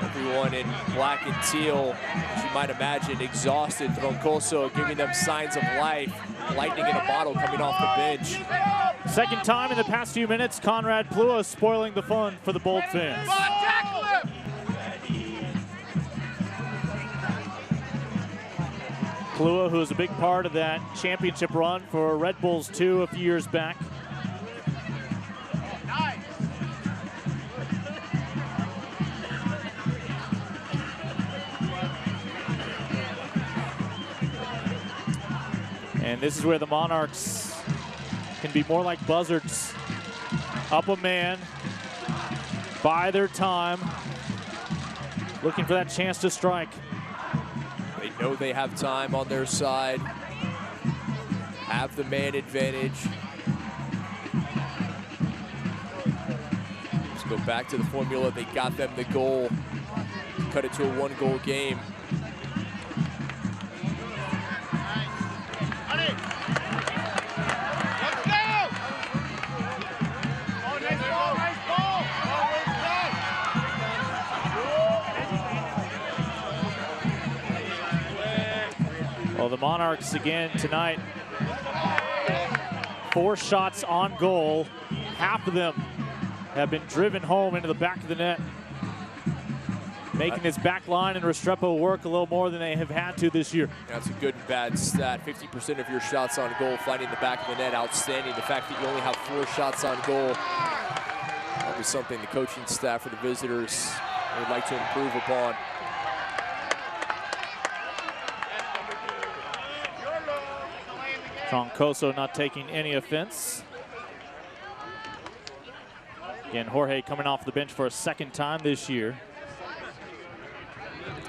Everyone in black and teal, as you might imagine, exhausted. Troncoso giving them signs of life. Lightning in a bottle coming off the bench. Second time in the past few minutes, Conrad Plua spoiling the fun for the Bold fans. Plua, who was a big part of that championship run for Red Bulls 2 a few years back. And this is where the Monarchs can be more like buzzards. Up a man, buy their time, looking for that chance to strike. They know they have time on their side, have the man advantage. Let's go back to the formula. They got them the goal, cut it to a one-goal game. Well, the Monarchs again tonight, 4 shots on goal. Half of them have been driven home into the back of the net, making this back line and Restrepo work a little more than they have had to this year. That's a good and bad stat. 50% of your shots on goal finding the back of the net, outstanding. The fact that you only have 4 shots on goal probably something the coaching staff or the visitors would like to improve upon. Troncoso not taking any offense. Again, Jorge coming off the bench for a second time this year.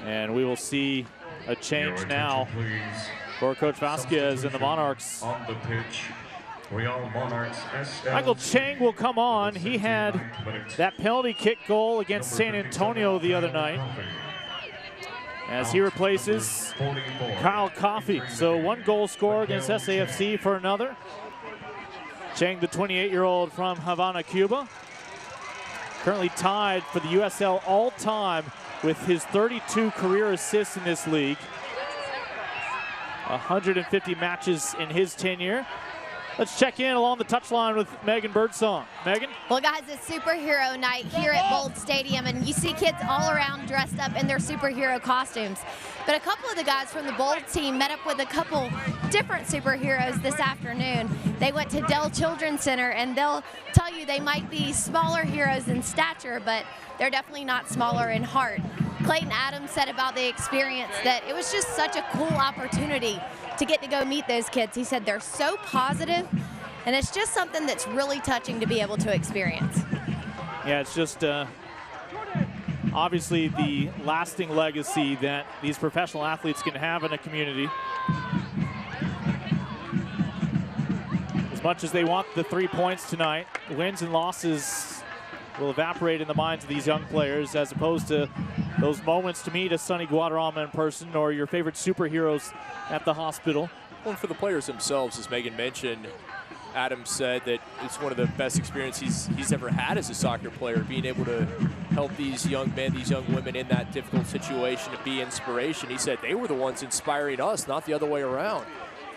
And we will see a change now for Coach Vasquez and the Monarchs. On the pitch, Real Monarchs SLC. Michael Chang will come on. He had that penalty kick goal against San Antonio the other night, as he replaces Kyle Coffey. So one goal score against SAFC for another. Chang, the 28-year-old from Havana, Cuba, currently tied for the USL all-time with his 32 career assists in this league. 150 matches in his tenure. Let's check in along the touchline with Megan Birdsong. Megan? Well, guys, it's superhero night here at Bold Stadium, and you see kids all around dressed up in their superhero costumes. But a couple of the guys from the Bold team met up with a couple different superheroes this afternoon. They went to Dell Children's Center, and they'll tell you they might be smaller heroes in stature, but they're definitely not smaller in heart. Clayton Adams said about the experience that it was just such a cool opportunity to get to go meet those kids. He said they're so positive, and it's just something that's really touching to be able to experience. Yeah, it's just obviously the lasting legacy that these professional athletes can have in a community. As much as they want the 3 points tonight, wins and losses will evaporate in the minds of these young players, as opposed to those moments to meet a Sonny Guadarrama in person or your favorite superheroes at the hospital. Well, for the players themselves, as Megan mentioned, Adam said that it's one of the best experiences he's ever had as a soccer player, being able to help these young men, these young women in that difficult situation and be inspiration. He said they were the ones inspiring us, not the other way around.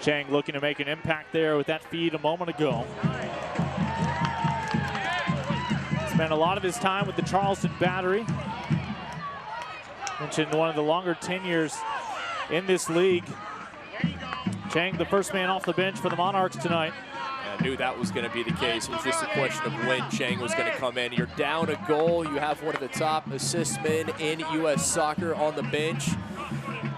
Chang looking to make an impact there with that feed a moment ago. Spent a lot of his time with the Charleston Battery. Mentioned one of the longer tenures in this league. Chang, the first man off the bench for the Monarchs tonight. I knew that was going to be the case. It was just a question of when Chang was going to come in. You're down a goal. You have one of the top assist men in U.S. soccer on the bench.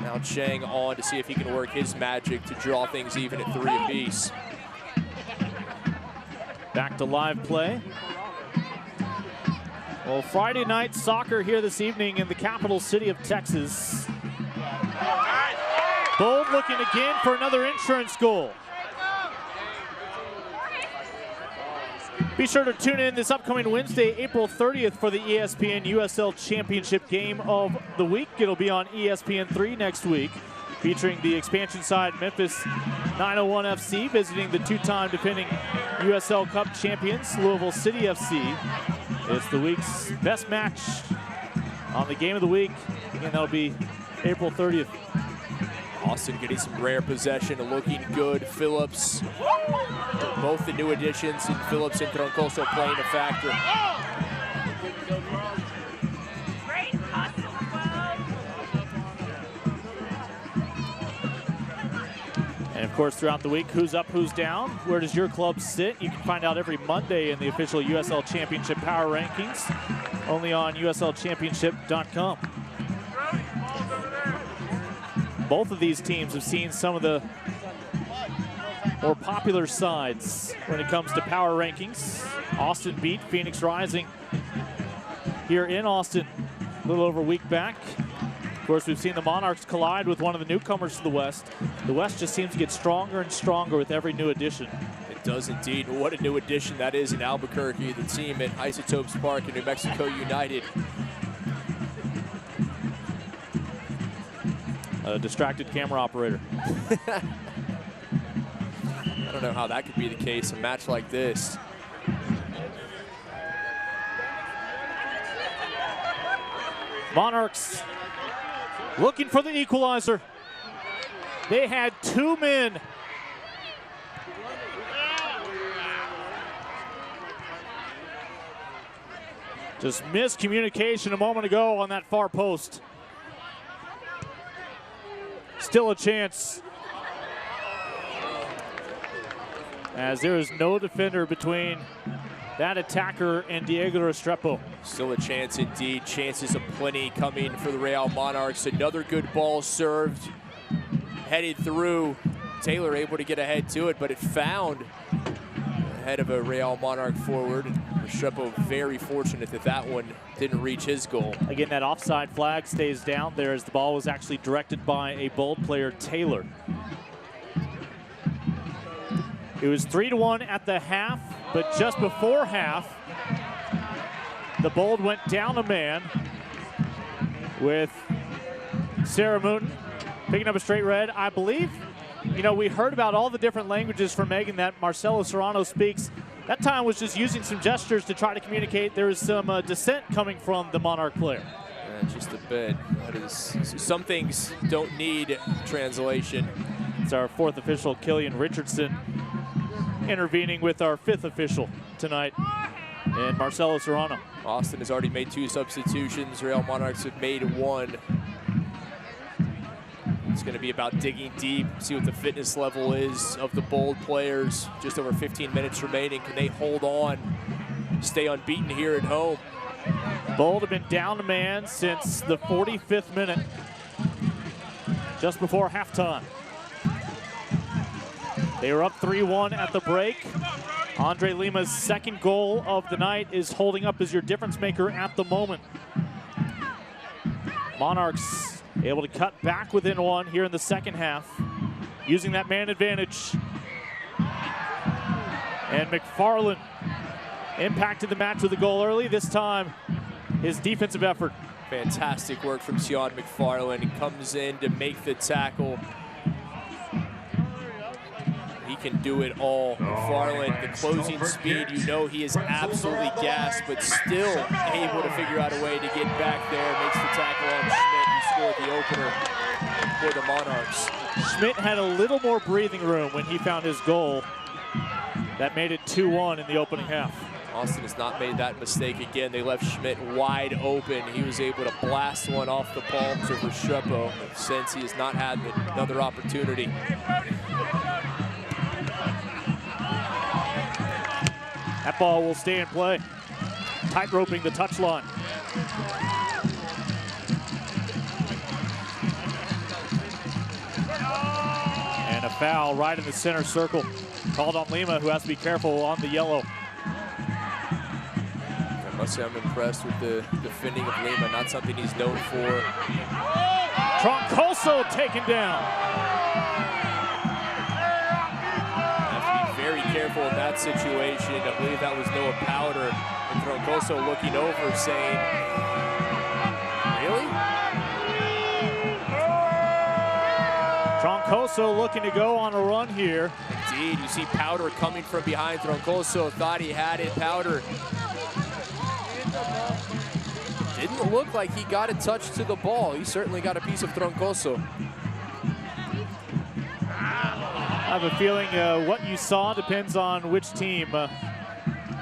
Now Chang on to see if he can work his magic to draw things even at 3 apiece. Back to live play. Well, Friday night soccer here this evening in the capital city of Texas. Bold looking again for another insurance goal. Be sure to tune in this upcoming Wednesday, April 30th for the ESPN USL Championship Game of the Week. It'll be on ESPN3 next week, featuring the expansion side Memphis 901 FC visiting the two-time defending USL Cup champions, Louisville City FC. It's the week's best match on the Game of the Week. Again, that'll be April 30th. Austin getting some rare possession, looking good. Phillips, both the new additions, and Phillips and Troncoso playing a factor. And of course, throughout the week, who's up, who's down? Where does your club sit? You can find out every Monday in the official USL Championship Power Rankings, only on USLChampionship.com. Both of these teams have seen some of the more popular sides when it comes to power rankings. Austin beat Phoenix Rising here in Austin a little over a week back. Of course, we've seen the Monarchs collide with one of the newcomers to the West. The West just seems to get stronger and stronger with every new addition. It does indeed. What a new addition that is in Albuquerque, the team at Isotopes Park in New Mexico United. A distracted camera operator. I don't know how that could be the case, a match like this. Monarchs looking for the equalizer. They had 2 men. Just miscommunication a moment ago on that far post. Still a chance, as there is no defender between that attacker and Diego Restrepo. Still a chance indeed. Chances aplenty coming for the Real Monarchs. Another good ball served. Headed through. Taylor able to get ahead to it, but it found ahead of a Real Monarch forward. Restrepo very fortunate that that one didn't reach his goal. Again, that offside flag stays down there as the ball was actually directed by a Bold player, Taylor. It was 3-1 at the half, but just before half, the Bold went down a man with Sarah Mooten picking up a straight red. I believe, you know, we heard about all the different languages from Megan that Marcelo Serrano speaks. That time was just using some gestures to try to communicate there is some dissent coming from the Monarch player. Just a bit. That is, some things don't need translation. It's our fourth official, Killian Richardson, intervening with our fifth official tonight, and Marcelo Serrano. Austin has already made 2 substitutions. Real Monarchs have made 1. It's going to be about digging deep, see what the fitness level is of the Bold players. Just over 15 minutes remaining. Can they hold on, stay unbeaten here at home? Bold have been down a man since the 45th minute, just before halftime. They were up 3-1 at the break. Andre Lima's second goal of the night is holding up as your difference maker at the moment. Monarchs able to cut back within 1 here in the second half, using that man advantage. And McFarland impacted the match with a goal early. This time, his defensive effort. Fantastic work from Sean McFarland. He comes in to make the tackle. He can do it all. McFarland, the closing speed, you know he is absolutely gassed, but still able to figure out a way to get back there. Makes the tackle on Schmidt, who scored the opener for the Monarchs. Schmidt had a little more breathing room when he found his goal. That made it 2-1 in the opening half. Austin has not made that mistake again. They left Schmidt wide open. He was able to blast one off the palms of Restrepo, since he has not had another opportunity. That ball will stay in play. Tight roping the touchline. And a foul right in the center circle. Called on Lima, who has to be careful on the yellow. I must say I'm impressed with the defending of Lima. Not something he's known for. Troncoso taken down. Very careful in that situation. I believe that was Noah Powder. And Troncoso looking over saying, really? Troncoso looking to go on a run here. Indeed, you see Powder coming from behind. Troncoso thought he had it. Powder didn't look like he got a touch to the ball. He certainly got a piece of Troncoso. I have a feeling what you saw depends on which team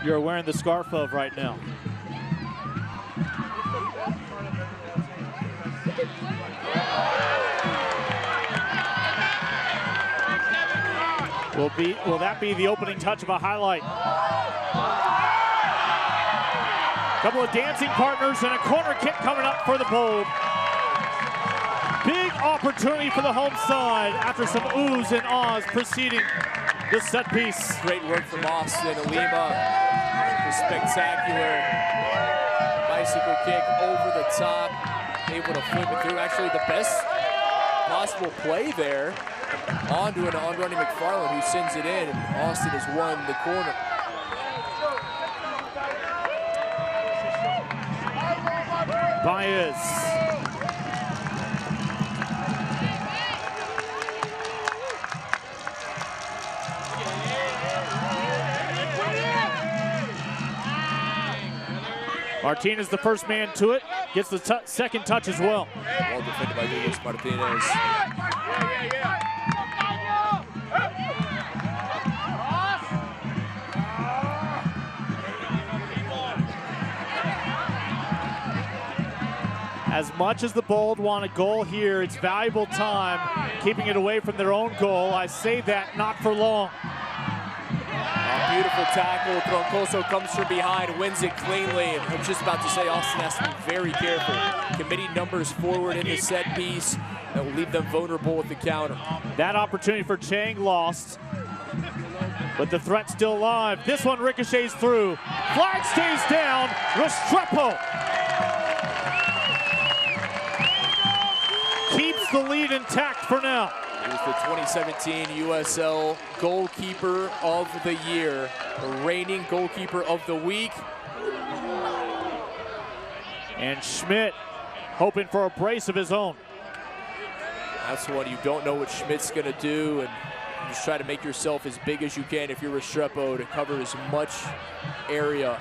you're wearing the scarf of right now. Will that be the opening touch of a highlight? Couple of dancing partners and a corner kick coming up for the Bold. Big opportunity for the home side after some oohs and ahs preceding the set piece. Great work from Austin. Lima, a spectacular bicycle kick over the top, able to flip it through. Actually, the best possible play there, onto an on-running McFarland, who sends it in, and Austin has won the corner. Baez. Martinez, the first man to it, gets the second touch as well. Well defended by Douglas Martinez. As much as the Bold want a goal here, it's valuable time keeping it away from their own goal. I say that not for long. A beautiful tackle. Troncoso comes from behind, wins it cleanly. And I'm just about to say Austin has to be very careful. Committing numbers forward in the set piece that will leave them vulnerable with the counter. That opportunity for Chang lost, but the threat still alive. This one ricochets through. Flag stays down. Restrepo keeps the lead intact for now. He was the 2017 USL Goalkeeper of the Year, the reigning Goalkeeper of the Week. And Schmidt hoping for a brace of his own. That's one you don't know what Schmidt's going to do, and you just try to make yourself as big as you can if you're Restrepo to cover as much area.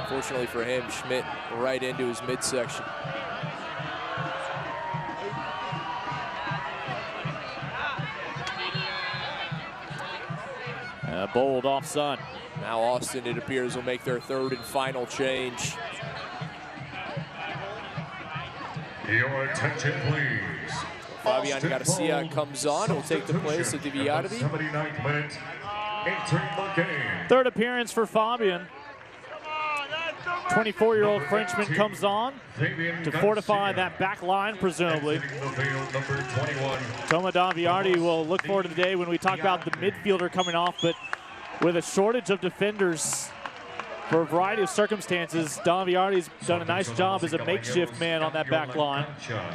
Fortunately for him, Schmidt right into his midsection. Bold offside. Now Austin, it appears, will make their third and final change. Your attention, please. Fabian Garcia comes on, will take the place of Diviardi. 79th minute, entering the game. Third appearance for Fabian. 24-year-old Frenchman comes on to fortify that back line, presumably. Toma Daviardi will look forward to the day when we talk about the midfielder coming off, but with a shortage of defenders for a variety of circumstances, Daviardi's done a nice job as a makeshift man on that back line.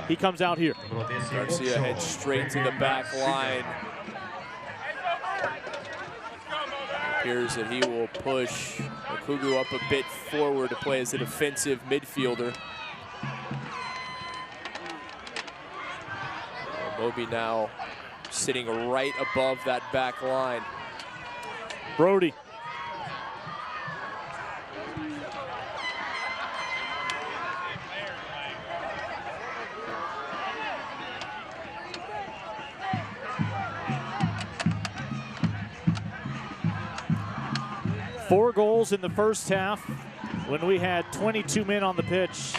He comes out here. Garcia heads straight to the back line. Appears that he will push Okugu up a bit forward to play as a defensive midfielder. Moby now sitting right above that back line. Brody. Four goals in the first half when we had 22 men on the pitch.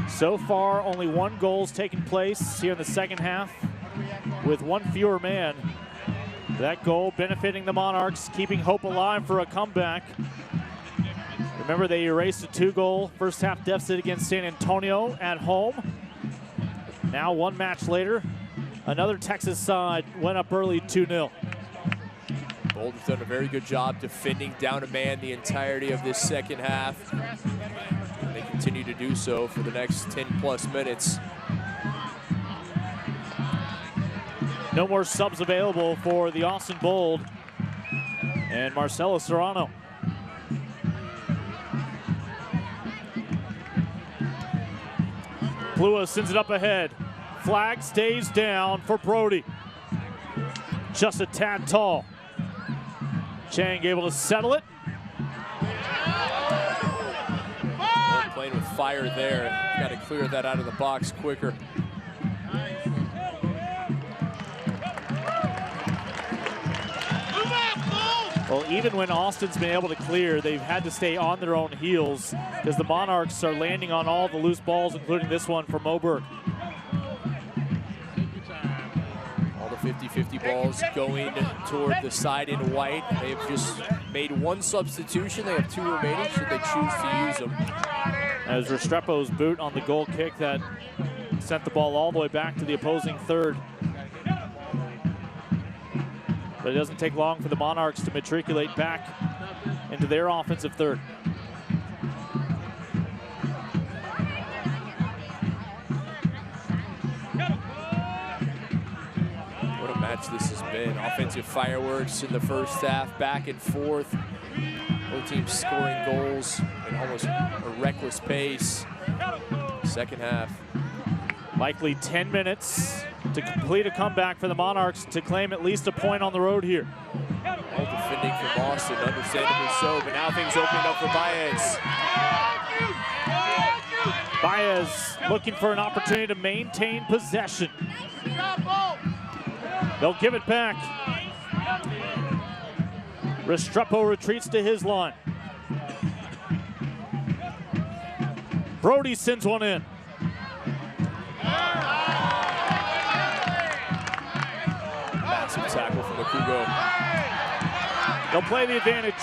So far, only one goal's taken place here in the second half with one fewer man. That goal benefiting the Monarchs, keeping hope alive for a comeback. Remember, they erased a 2-goal first half deficit against San Antonio at home. Now, one match later, another Texas side went up early 2-0. Bold has done a very good job defending down a man the entirety of this second half. And they continue to do so for the next 10+ minutes. No more subs available for the Austin Bold and Marcelo Serrano. Plua sends it up ahead. Flag stays down for Brody. Just a tad tall. Chang able to settle it. Playing with fire there. Got to clear that out of the box quicker. Well, even when Austin's been able to clear, they've had to stay on their own heels because the Monarchs are landing on all the loose balls, including this one from Moberg. All the 50-50 balls going toward the side in white. They've just made one substitution. They have two remaining should they choose to use them. As Restrepo's boot on the goal kick that sent the ball all the way back to the opposing third. But it doesn't take long for the Monarchs to matriculate back into their offensive third. What a match this has been. Offensive fireworks in the first half, back and forth. Both teams scoring goals at almost a reckless pace. Second half. Likely 10 minutes to complete a comeback for the Monarchs to claim at least a point on the road here. All defending from Austin, understandably so, but now things opening up for Baez. Baez looking for an opportunity to maintain possession. They'll give it back. Restrepo retreats to his line. Brody sends one in. Massive tackle from Okugo. They'll play the advantage.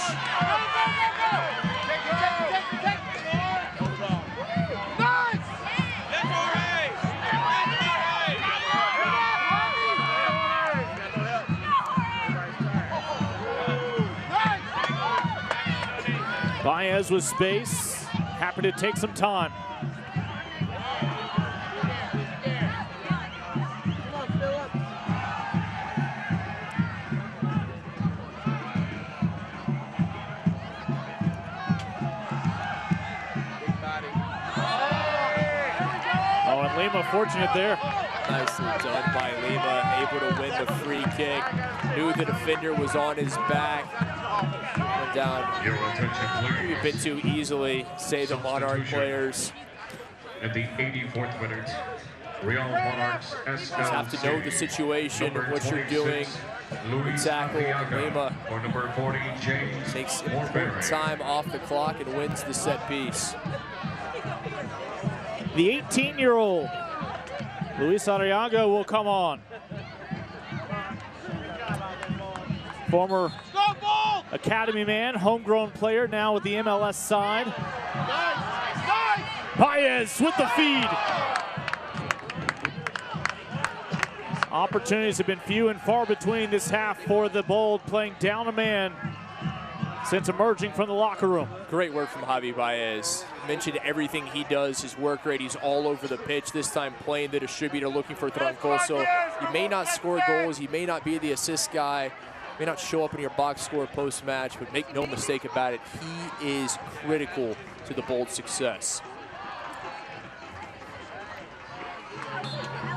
Baez with space, happy to take some time. Oh, and Lima fortunate there. Nicely done by Lima, able to win the free kick. Knew the defender was on his back. Went down maybe a bit too easily, save the Monarch players. At the 84th minute, Real Monarchs SLC. Just have to know the situation, what you're doing. Tackle, Lima or number 40, James takes important time off the clock and wins the set piece. The 18-year-old Luis Arriaga will come on. Former academy man, homegrown player, now with the MLS side. Baez with the feed. Opportunities have been few and far between this half for the Bold, playing down a man since emerging from the locker room. Great work from Javi Baez. Mentioned everything he does, his work rate, he's all over the pitch, this time playing the distributor, looking for Troncoso. He may not score goals, he may not be the assist guy, may not show up in your box score post-match, but make no mistake about it, he is critical to the Bold success.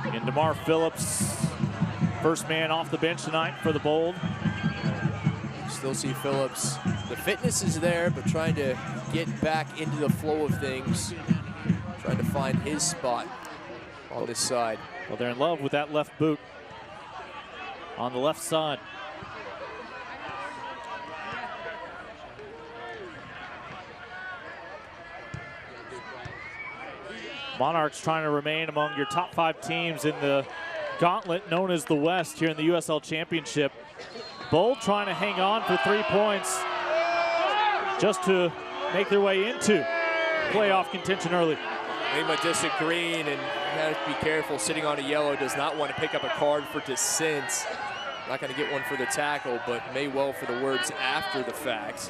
And DeMar Phillips, first man off the bench tonight for the Bold. Still see Phillips. The fitness is there, but trying to get back into the flow of things. Trying to find his spot on this side. Well, they're in love with that left boot on the left side. Monarchs trying to remain among your top 5 teams in the gauntlet known as the West here in the USL Championship. Bold trying to hang on for 3 points just to make their way into playoff contention early. Lima disagreeing, and you have to be careful. Sitting on a yellow, does not want to pick up a card for dissent. Not going to get one for the tackle, but may well for the words after the fact.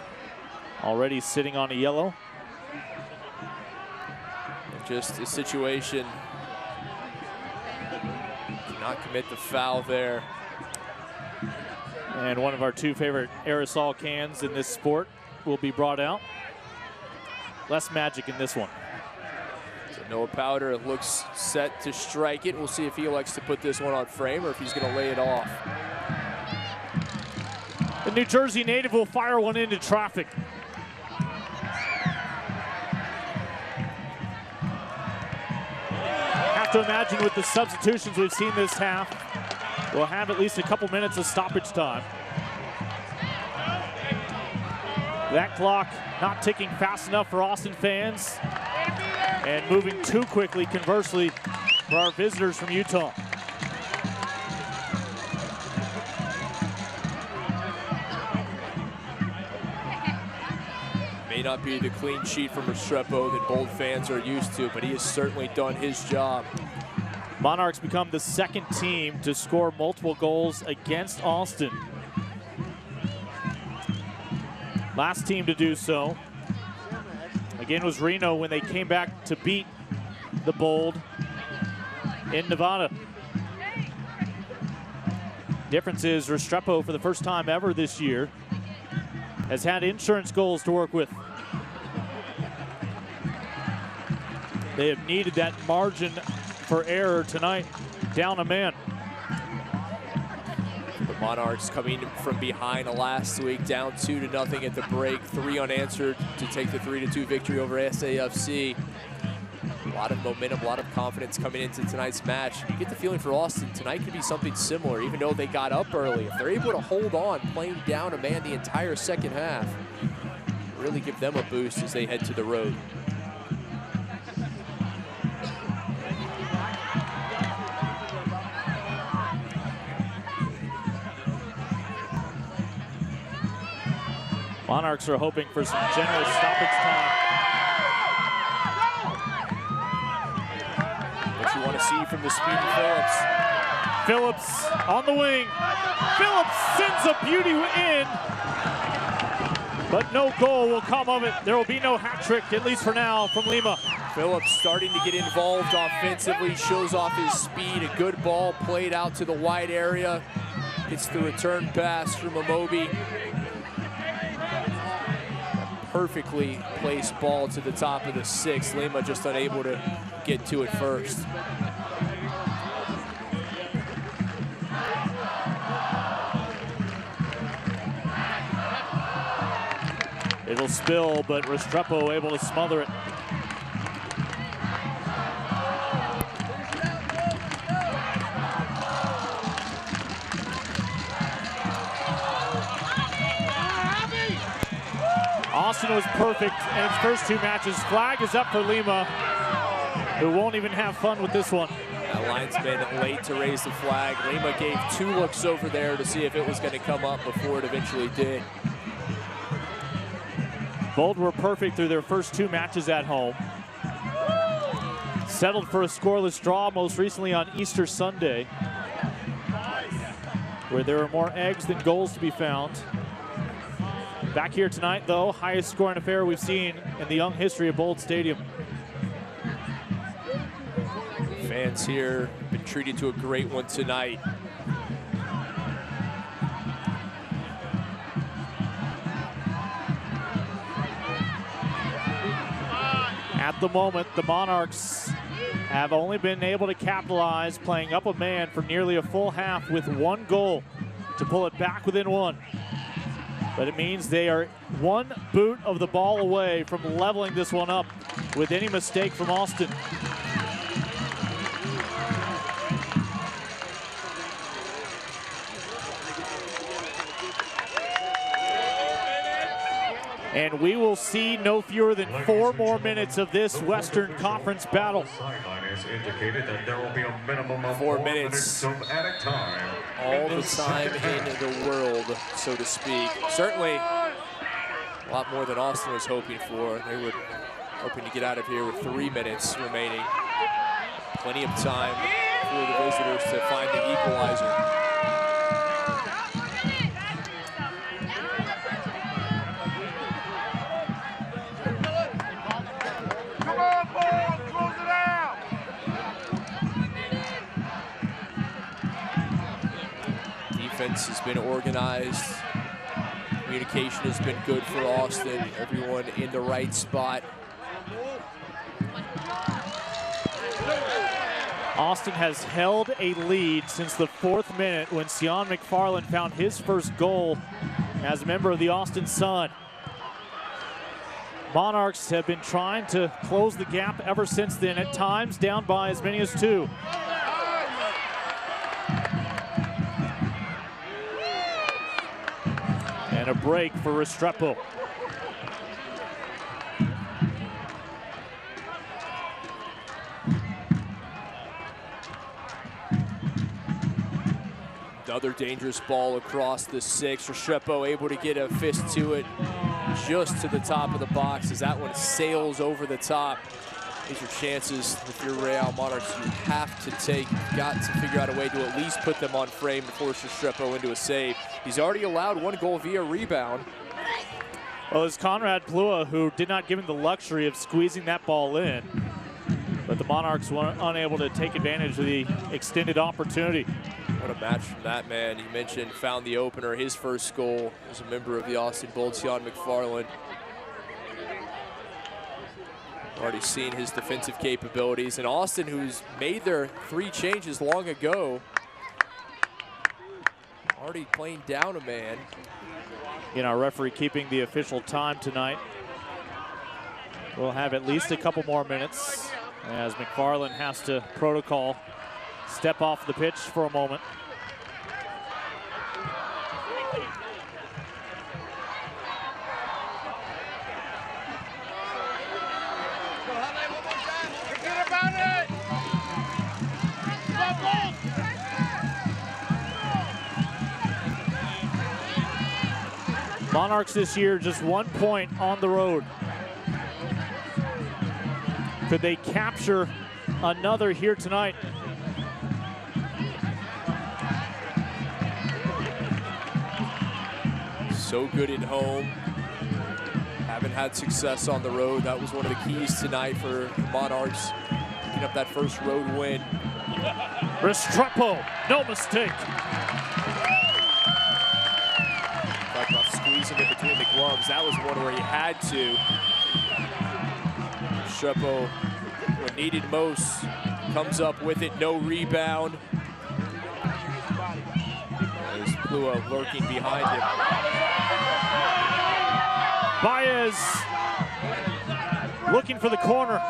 Already sitting on a yellow. Just a situation. Cannot commit the foul there. And one of our 2 favorite aerosol cans in this sport will be brought out. Less magic in this one. So Noah Powder looks set to strike it. We'll see if he likes to put this one on frame or if he's going to lay it off. The New Jersey native will fire one into traffic. Have to imagine with the substitutions we've seen this half, we'll have at least a couple minutes of stoppage time. That clock not ticking fast enough for Austin fans and moving too quickly, conversely, for our visitors from Utah. May not be the clean sheet from Restrepo that Bold fans are used to, but he has certainly done his job. Monarchs become the second team to score multiple goals against Austin. Last team to do so, again, was Reno when they came back to beat the Bold in Nevada. Difference is Restrepo, for the first time ever this year, has had insurance goals to work with. They have needed that margin for error tonight, down a man. The Monarchs coming from behind last week, down 2-0 at the break, 3 unanswered to take the 3-2 victory over SAFC. A lot of momentum, a lot of confidence coming into tonight's match. You get the feeling for Austin, tonight could be something similar, even though they got up early. If they're able to hold on, playing down a man the entire second half, really give them a boost as they head to the road. Monarchs are hoping for some generous stoppage time. What you want to see from the speedy Phillips. Phillips on the wing. Phillips sends a beauty in, but no goal will come of it. There will be no hat trick, at least for now, from Lima. Phillips starting to get involved offensively, shows off his speed. A good ball played out to the wide area. Gets the return pass from Amobi. Perfectly placed ball to the top of the 6. Lima just unable to get to it first. It'll spill, but Restrepo able to smother it. Austin was perfect in its first 2 matches. Flag is up for Lima, who won't even have fun with this one. That linesman late to raise the flag. Lima gave 2 looks over there to see if it was going to come up before it eventually did. Bold were perfect through their first 2 matches at home. Settled for a scoreless draw most recently on Easter Sunday, where there are more eggs than goals to be found. Back here tonight, though, highest scoring affair we've seen in the young history of Bold Stadium. Fans here been treated to a great one tonight. At the moment, the Monarchs have only been able to capitalize, playing up a man for nearly a full half with 1 goal to pull it back within 1. But it means they are 1 boot of the ball away from leveling this one up with any mistake from Austin. And we will see no fewer than 4 more minutes of this Western Conference battle. Indicated that there will be a minimum of 4 minutes of added time. All the time in the world, so to speak. Certainly a lot more than Austin was hoping for. They were hoping to get out of here with 3 minutes remaining. Plenty of time for the visitors to find the equalizer. Defense has been organized. Communication has been good for Austin. Everyone in the right spot. Austin has held a lead since the 4th minute when Sion McFarland found his first goal as a member of the Austin Sun. Monarchs have been trying to close the gap ever since then, at times down by as many as 2. And a break for Restrepo. Another dangerous ball across the 6. Restrepo able to get a fist to it just to the top of the box as that one sails over the top. These are chances if you're Real Monarchs you have to take. You've got to figure out a way to at least put them on frame to force Restrepo into a save. He's already allowed 1 goal via rebound. Well, it's Conrad Plua who did not give him the luxury of squeezing that ball in. But the Monarchs were unable to take advantage of the extended opportunity. What a match from that man. You mentioned found the opener, his first goal as a member of the Austin Bold, Sion McFarland. Already seen his defensive capabilities. And Austin, who's made their 3 changes long ago, already playing down a man. You know, our referee keeping the official time tonight. We'll have at least a couple more minutes as McFarland has to protocol step off the pitch for a moment. Monarchs this year just 1 point on the road. Could they capture another here tonight? So good at home. Haven't had success on the road. That was one of the keys tonight for Monarchs, picking up that first road win. Restrepo, no mistake. Talk about squeezing in between the gloves. That was one where he had to. Restrepo, when needed most, comes up with it, no rebound. There's Plua lurking behind him. Baez looking for the corner.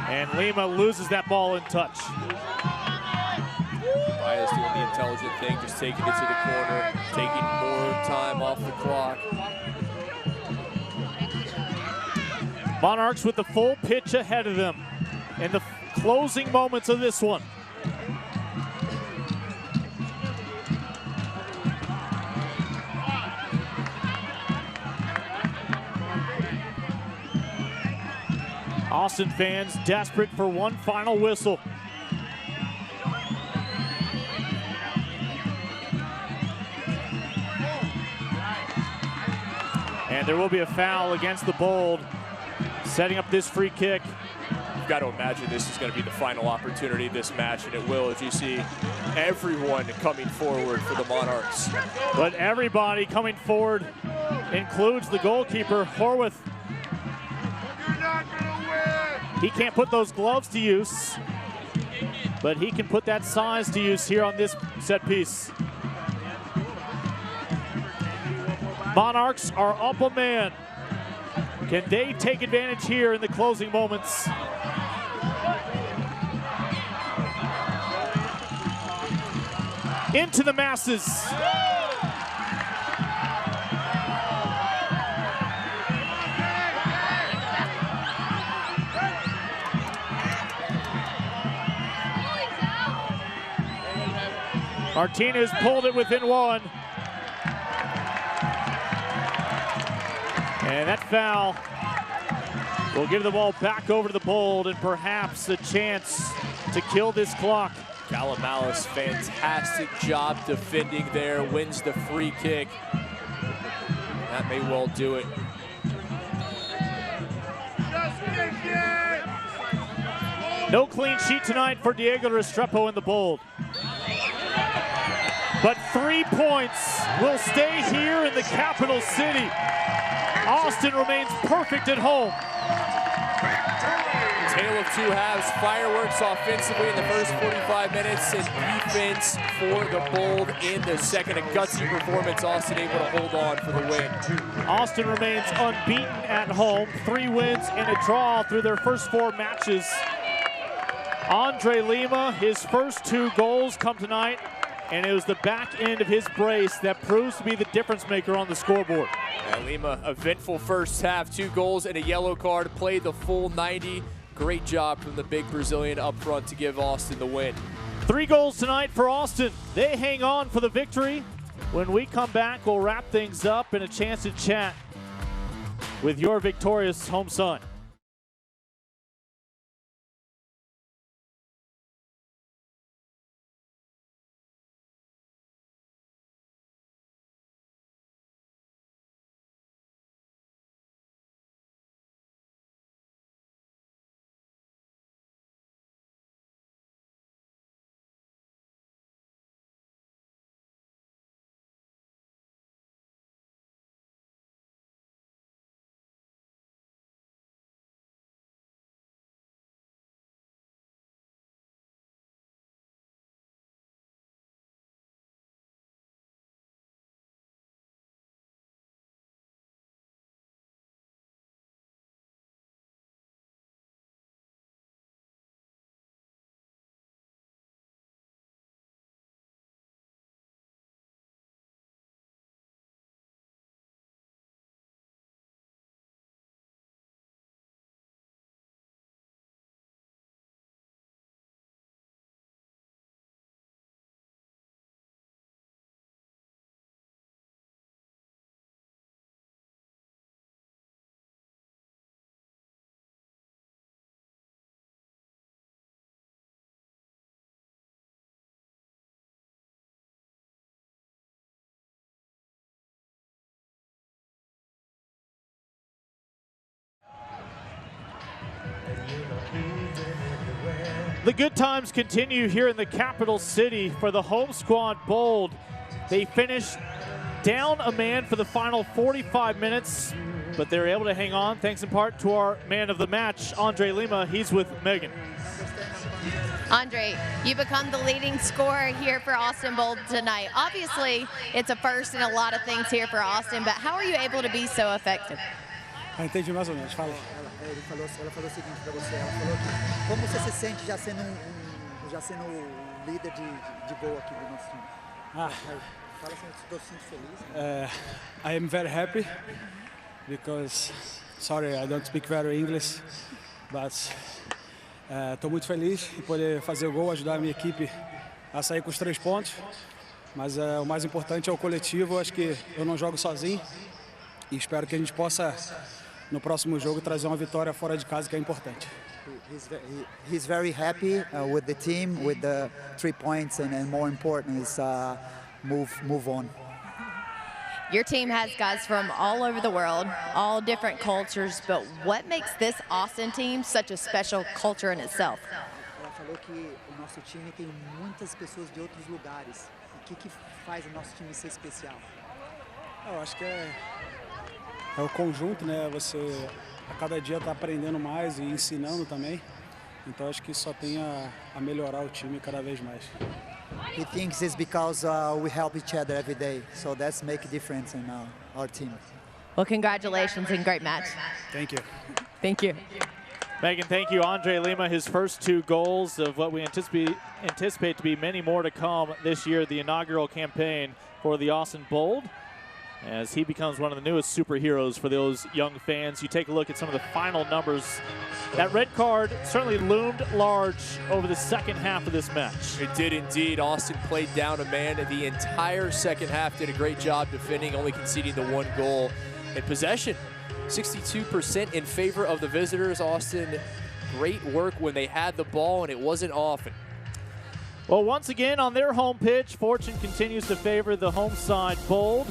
And Lima loses that ball in touch. Baez doing the intelligent thing, just taking it to the corner, taking more time off the clock. Monarchs with the full pitch ahead of them in the closing moments of this one. Austin fans desperate for one final whistle. And there will be a foul against the Bold, setting up this free kick. You've got to imagine this is going to be the final opportunity of this match, and it will, as you see everyone coming forward for the Monarchs. But everybody coming forward includes the goalkeeper, Horwath. He can't put those gloves to use, but he can put that size to use here on this set piece. Monarchs are up a man. Can they take advantage here in the closing moments? Into the masses. Martinez pulled it within one. And that foul will give the ball back over to the Bold and perhaps a chance to kill this clock. Calamalis, fantastic job defending there, wins the free kick. That may well do it. No clean sheet tonight for Diego Restrepo and the Bold. But 3 points will stay here in the capital city. Austin remains perfect at home. Tale of two halves, fireworks offensively in the first 45 minutes and defense for the Bold in the second. A gutsy performance, Austin able to hold on for the win. Austin remains unbeaten at home, 3 wins and a draw through their first 4 matches. Andre Lima, his first 2 goals come tonight, and it was the back end of his brace that proves to be the difference maker on the scoreboard. And Lima, eventful first half, 2 goals and a yellow card, played the full 90. Great job from the big Brazilian up front to give Austin the win. 3 goals tonight for Austin. They hang on for the victory. When we come back, we'll wrap things up and a chance to chat with your victorious home son. The good times continue here in the capital city for the home squad Bold. They finished down a man for the final 45 minutes, but they're able to hang on thanks in part to our man of the match, Andre Lima. He's with Megan. Andre, you become the leading scorer here for Austin Bold tonight. Obviously, it's a first in a lot of things here for Austin, but how are you able to be so effective? Entendi mais ou menos, fala. Ela falou o seguinte para você, ela falou que como você se sente já sendo o líder de gol aqui do nosso time? Fala assim, estou sinto feliz. I am very happy because, sorry, I don't speak very English, but estou muito feliz em poder fazer o gol, ajudar a minha equipe a sair com os 3 pontos. Mas o mais importante é o coletivo. Acho que eu não jogo sozinho e espero que a gente possa no próximo jogo trazer uma vitória fora de casa, que é importante. He's very happy with the team, with the 3 points, and more important is move on. Your team has guys from all over the world, all different cultures, but what makes this Austin team such a special culture in itself? Ela falou que o nosso time tem muitas pessoas de outros lugares. O que faz o nosso time ser especial? Eu acho que é o conjunto, né? Você a cada dia está aprendendo mais e ensinando também. Então acho que isso só tem a melhorar o time cada vez mais. He thinks it's because we help each other every day, so that's make a difference in our team. Well, congratulations and great match. Thank you. Thank you. Megan, thank you. Andre Lima, his first 2 goals of what we anticipate to be many more to come this year, the inaugural campaign for the Austin Bold, as he becomes one of the newest superheroes for those young fans. You take a look at some of the final numbers. That red card certainly loomed large over the second half of this match. It did indeed. Austin played down a man the entire second half, did a great job defending, only conceding the 1 goal. In possession, 62% in favor of the visitors. Austin, great work when they had the ball, and it wasn't often. Well, once again on their home pitch, fortune continues to favor the home side Bold.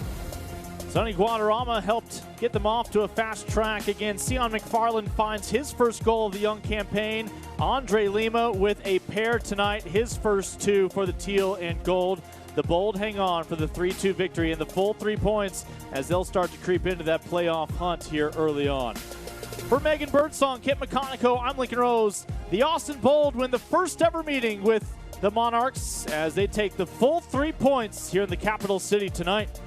Sonny Guadarrama helped get them off to a fast track. Again, Sion McFarland finds his first goal of the young campaign. Andre Lima with a pair tonight, his first 2 for the teal and gold. The Bold hang on for the 3-2 victory and the full 3 points as they'll start to creep into that playoff hunt here early on. For Megan Birdsong, Kit McConico, I'm Lincoln Rose. The Austin Bold win the first ever meeting with the Monarchs as they take the full 3 points here in the capital city tonight.